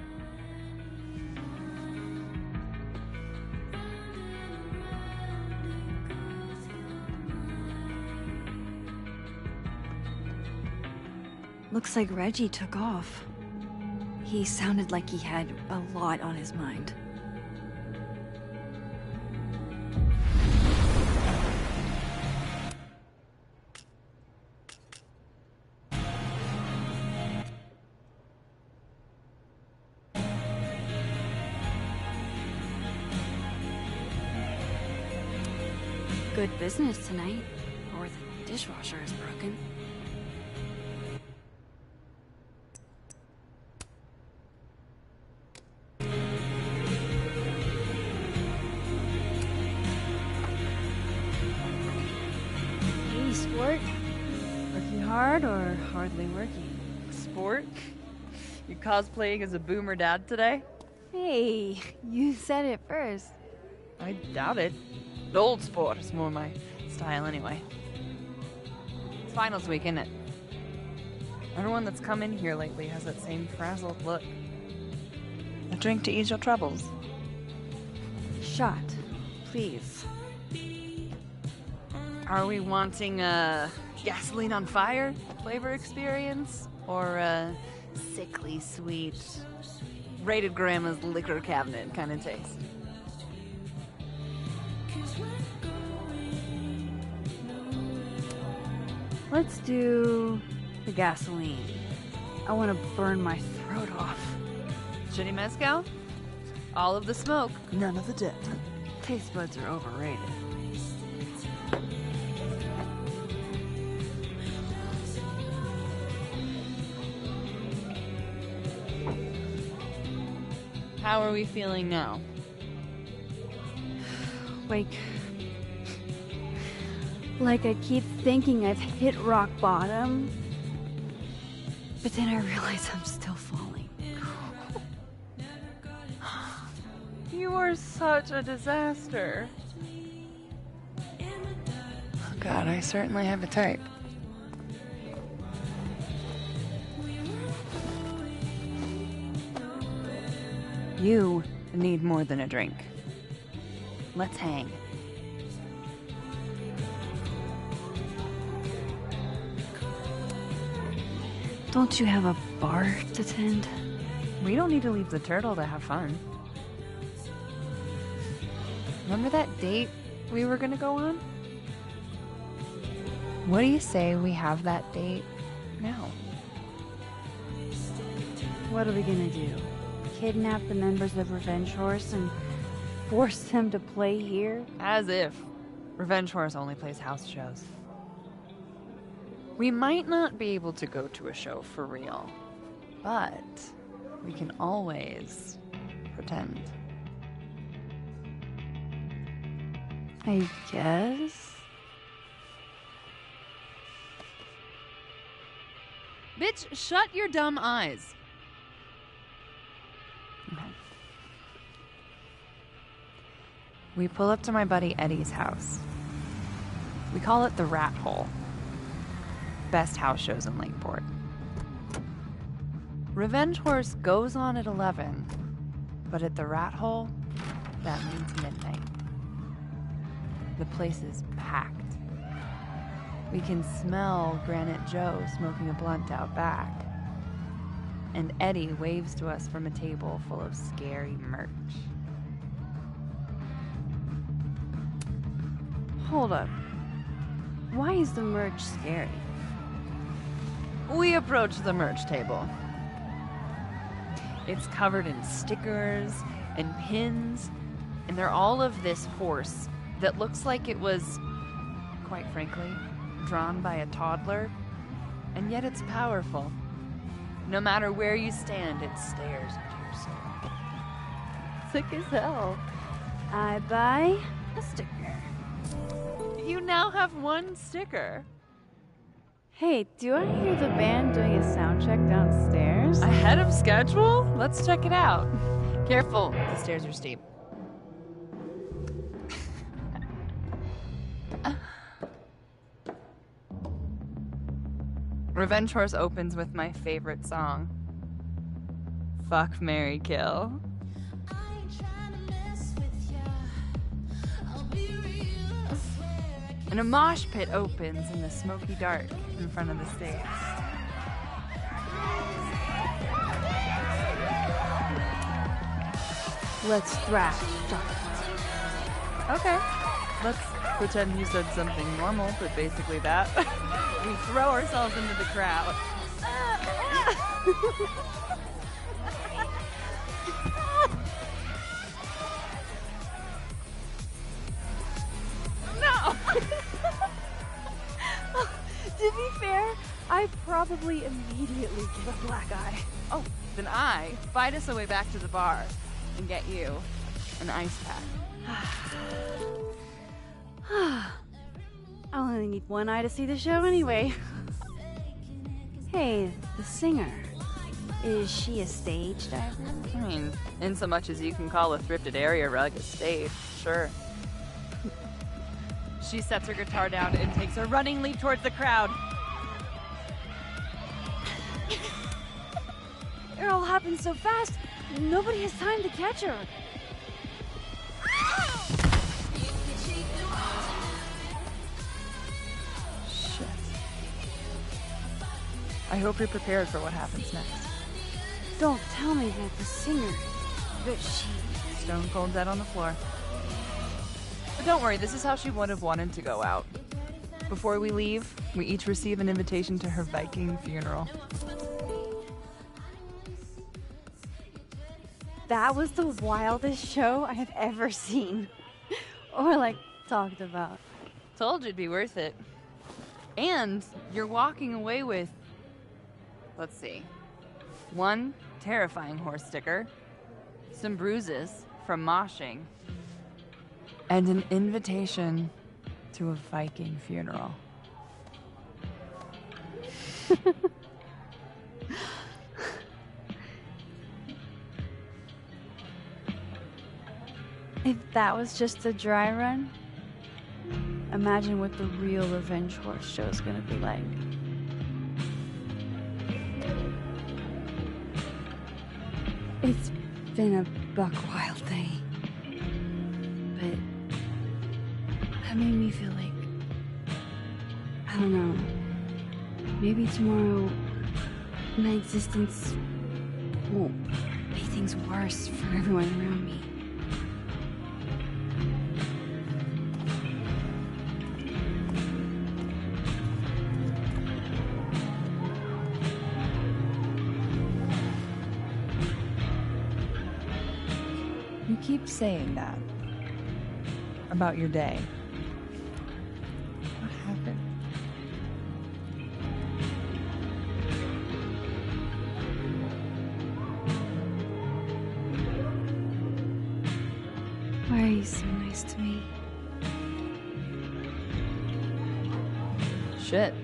Looks like Reggie took off. He sounded like he had a lot on his mind. Good business tonight, or the dishwasher is broken. Hey, sport. Working hard or hardly working? Sport? You cosplaying as a boomer dad today? Hey, you said it first. I doubt it. Old sport is more my style anyway. It's finals week, isn't it? Everyone that's come in here lately has that same frazzled look. A drink to ease your troubles. Shot, please. Are we wanting a gasoline on fire flavor experience? Or a sickly sweet, rated grandma's liquor cabinet kind of taste? Let's do the gasoline. I want to burn my throat off. Shitty mezcal? All of the smoke, none of the dip. Taste buds are overrated. How are we feeling now? Like I keep thinking I've hit rock bottom, but then I realize I'm still falling. You are such a disaster. Oh God, I certainly have a type. You need more than a drink. Let's hang. Don't you have a bar to tend? We don't need to leave the turtle to have fun. Remember that date we were gonna go on? What do you say we have that date now? What are we gonna do? Kidnap the members of Revenge Horse and force them to play here? As if. Revenge Horse only plays house shows. We might not be able to go to a show for real, but we can always pretend. I guess. Bitch, shut your dumb eyes. Okay. We pull up to my buddy Eddie's house. We call it the Rat Hole. Best house shows in Lakeport. Revenge Horse goes on at 11, but at the Rat Hole, that means midnight. The place is packed. We can smell Granite Joe smoking a blunt out back. And Eddie waves to us from a table full of scary merch. Hold up. Why is the merch scary? We approach the merch table. It's covered in stickers and pins, and they're all of this horse that looks like it was, quite frankly, drawn by a toddler, and yet it's powerful. No matter where you stand, it stares into your soul. Sick as hell. I buy a sticker. You now have one sticker. Hey, do I hear the band doing a sound check downstairs? Ahead of schedule? Let's check it out. Careful, the stairs are steep. Revenge Horse opens with my favorite song. Fuck, Marry, Kill. And a mosh pit opens in the smoky dark in front of the stage. Let's thrash. Okay. Let's pretend you said something normal, but basically that. We throw ourselves into the crowd. No! To be fair, I probably immediately get a black eye. Oh, then I fight us a way back to the bar and get you an ice pack. I'll only need one eye to see the show anyway. Hey, the singer. Is she a stage diver? I mean, in so much as you can call a thrifted area rug a stage, sure. She sets her guitar down and takes a running leap towards the crowd. It all happens so fast, nobody has time to catch her. Shit. I hope you're prepared for what happens next. Don't tell me that the singer, that she... Stone cold dead on the floor. But don't worry, this is how she would have wanted to go out. Before we leave, we each receive an invitation to her Viking funeral. That was the wildest show I have ever seen. Or, like, talked about. Told you it'd be worth it. And you're walking away with, let's see, one terrifying horse sticker, some bruises from moshing, and an invitation to a Viking funeral. If that was just a dry run, imagine what the real Revenge Horse show is gonna be like. It's been a buck wild day, but that made me feel like, I don't know, maybe tomorrow my existence won't make things worse for everyone around me. You keep saying that about your day. What happened? Why are you so nice to me? Shit.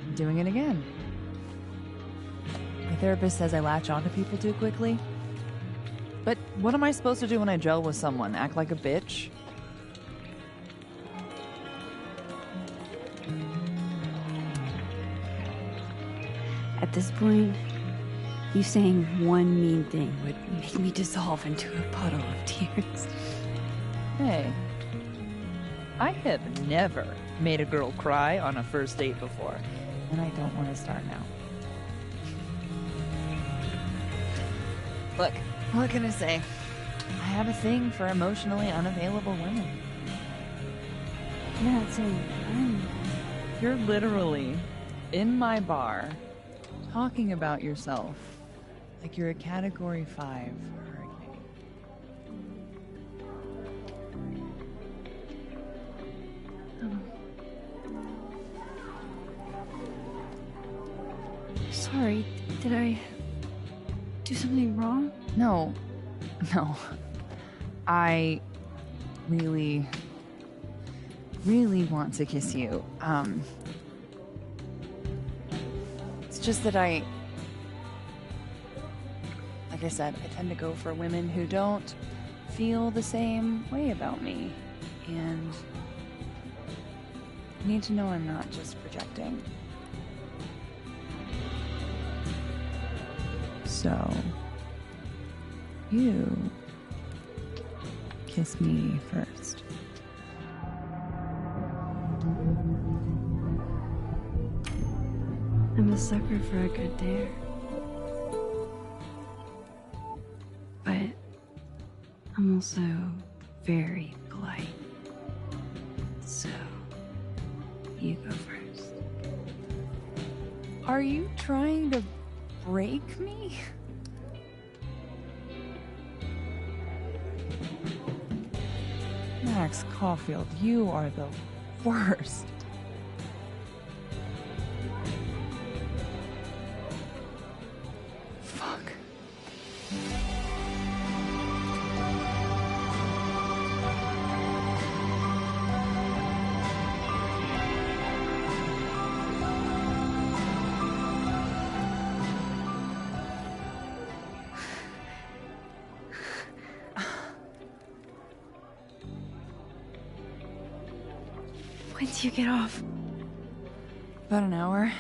I'm doing it again. My therapist says I latch onto people too quickly. But what am I supposed to do when I gel with someone? Act like a bitch? At this point, you saying one mean thing would make me dissolve into a puddle of tears. Hey, I have never made a girl cry on a first date before, and I don't want to start now. Look, what can I say? I have a thing for emotionally unavailable women. You're not saying I'm... You're literally in my bar talking about yourself like you're a Category 5 hurricane. Sorry, did I do something wrong? No, No. I really, really want to kiss you. It's just that like I said, I tend to go for women who don't feel the same way about me. And I need to know I'm not just projecting. So, you kiss me first. I'm a sucker for a good dare. But I'm also very polite. So, you go first. Are you trying to break me? Max Caulfield, you are the worst. Fuck. When do you get off? About an hour.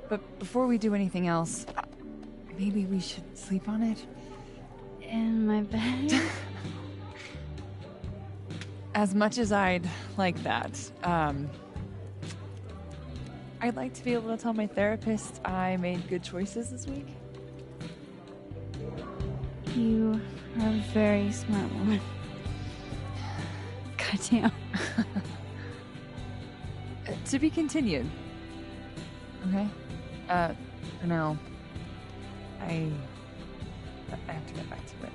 But before we do anything else, maybe we should sleep on it? In my bed? As much as I'd like that, I'd like to be able to tell my therapist I made good choices this week. You are a very smart woman. Goddamn. To be continued. Okay? For now, I have to get back to it.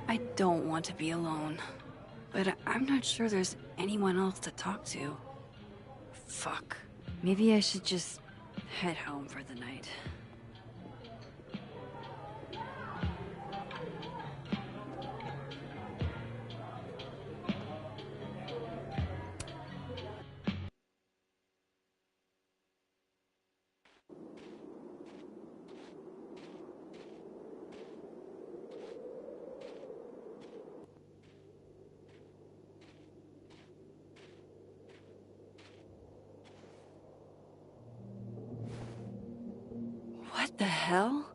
I don't want to be alone, but I'm not sure there's anyone else to talk to. Fuck. Maybe I should just head home for the night. What the hell?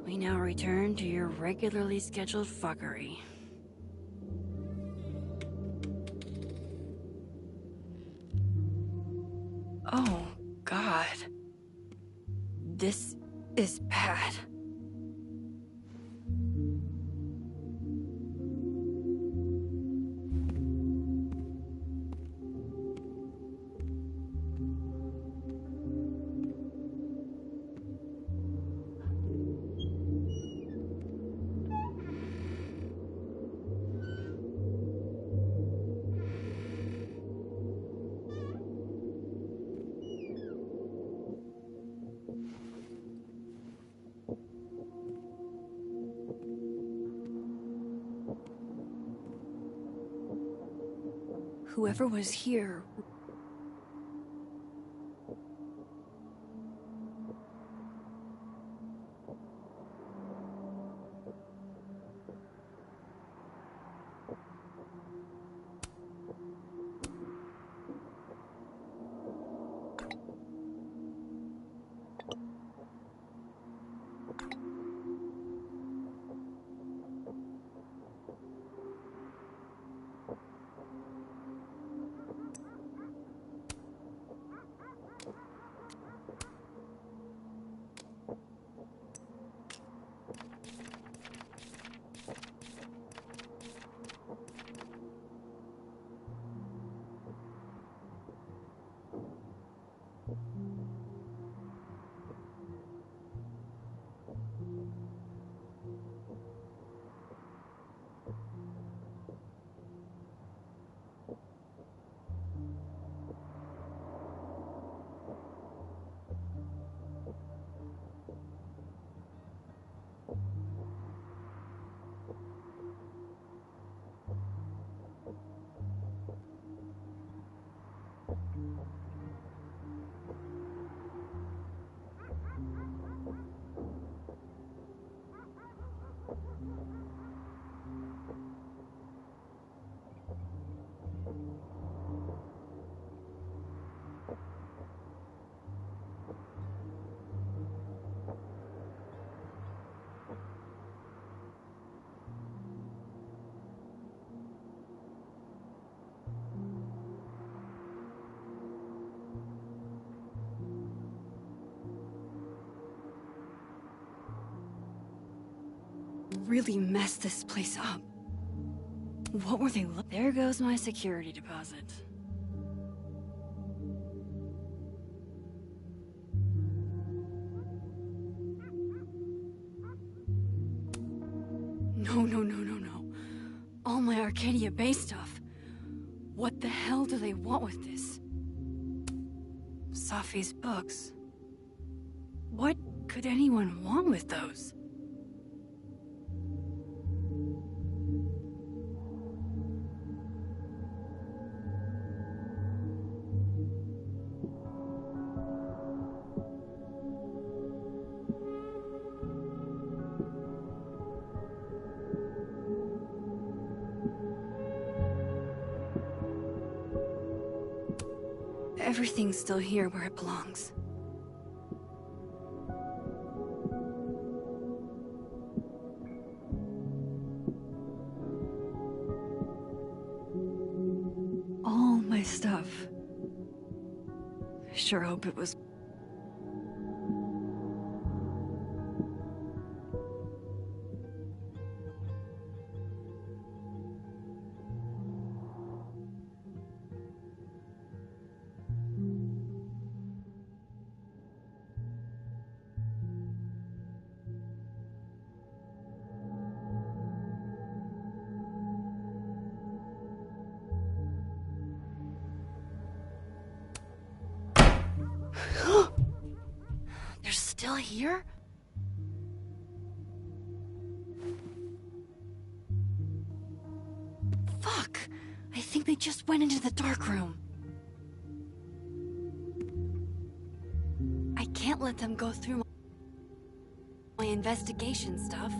We now return to your regularly scheduled fuckery. Oh, God. This is bad. Whoever was here... really messed this place up. What were they There goes my security deposit. No. All my Arcadia Bay stuff. What the hell do they want with this? Safi's books. What could anyone want with those? Everything's still here where it belongs. All my stuff. I sure hope it was... They're still here? Fuck! I think they just went into the dark room. I can't let them go through my investigation stuff.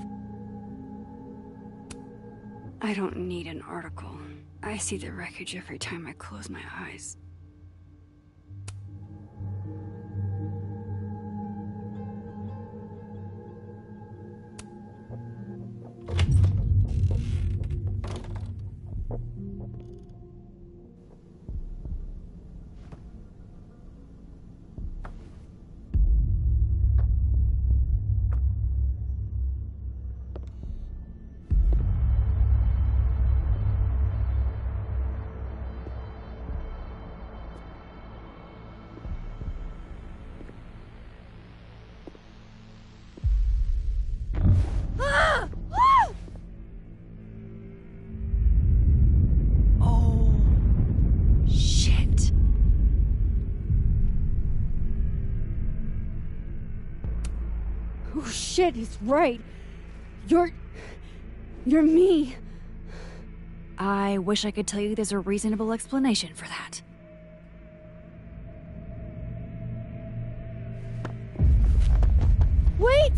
I don't need an article. I see the wreckage every time I close my eyes. Oh shit, he's right. You're me. I wish I could tell you there's a reasonable explanation for that. Wait!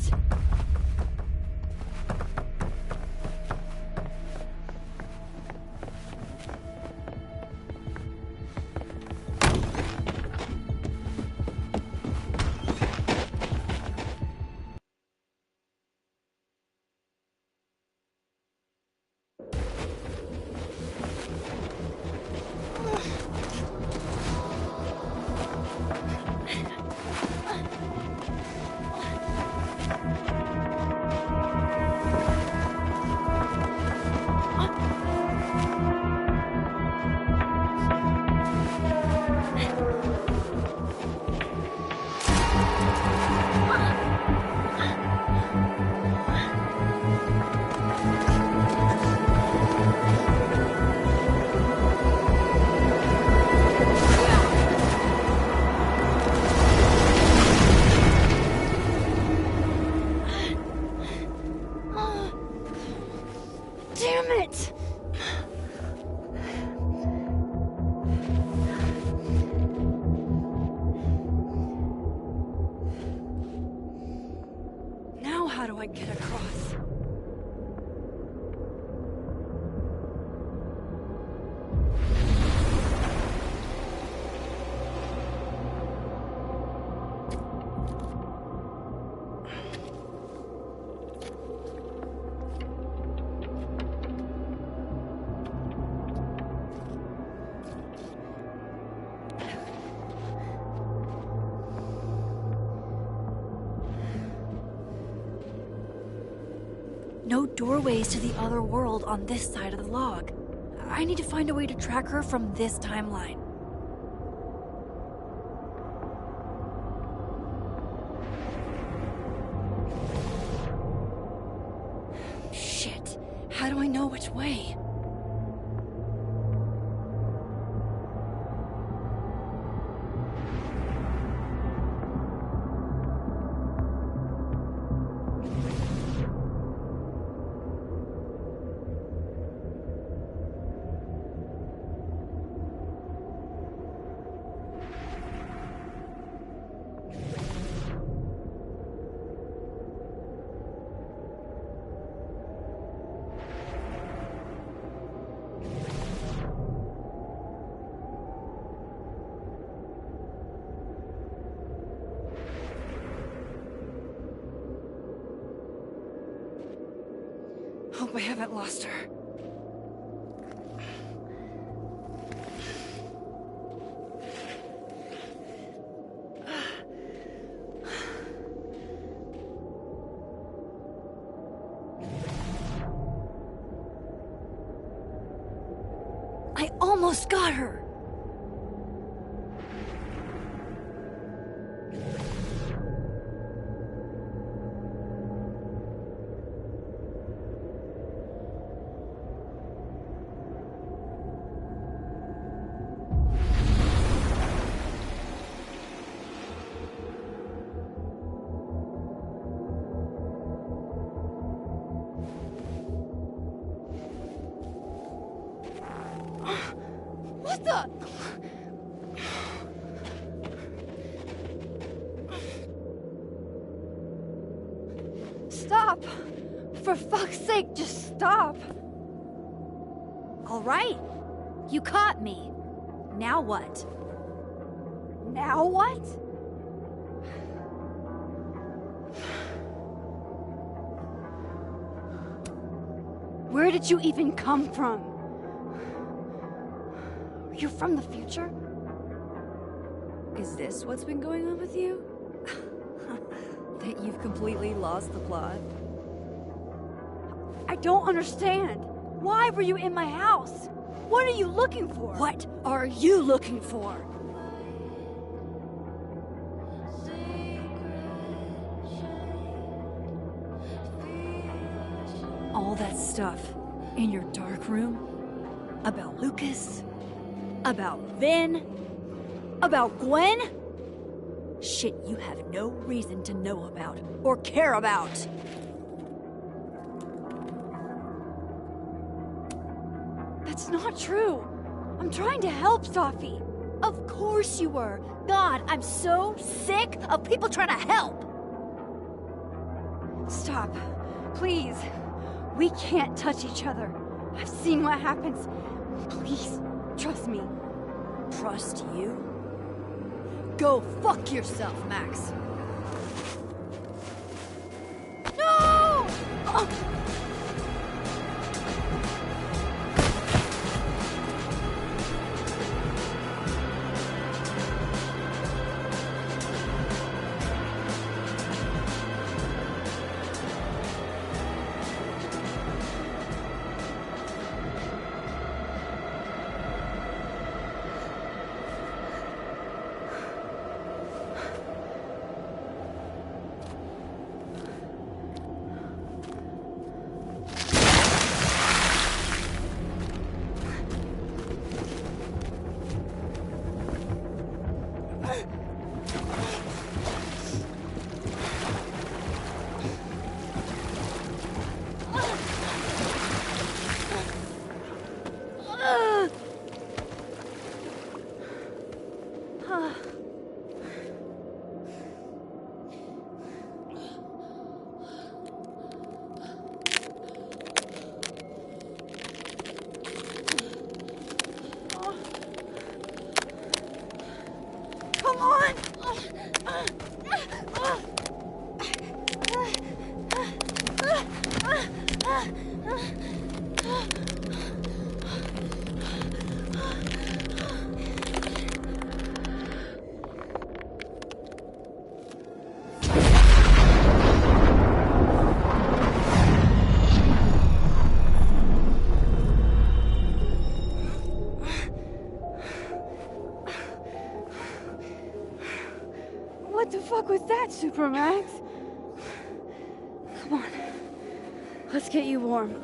Damn it! Now how do I get across? no doorways to the other world on this side of the log. I need to find a way to track her from this timeline. Shit, how do I know which way? Hope I haven't lost her. I almost got her! What the? Stop! For fuck's sake, just stop! All right. You caught me. Now what? Now what? Where did you even come from? Are you from the future? Is this what's been going on with you? That you've completely lost the plot? I don't understand. Why were you in my house? What are you looking for? What are you looking for? All that stuff in your dark room about Lucas, about Vin, about Gwen? Shit you have no reason to know about or care about. That's not true. I'm trying to help, Safi. Of course you were. God, I'm so sick of people trying to help. Stop. Please. We can't touch each other. I've seen what happens. Please, trust me. Trust you? Go fuck yourself, Max. No! What the fuck was that, Supermax? Come on. Let's get you warm.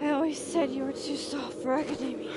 I always said you were too soft for academia.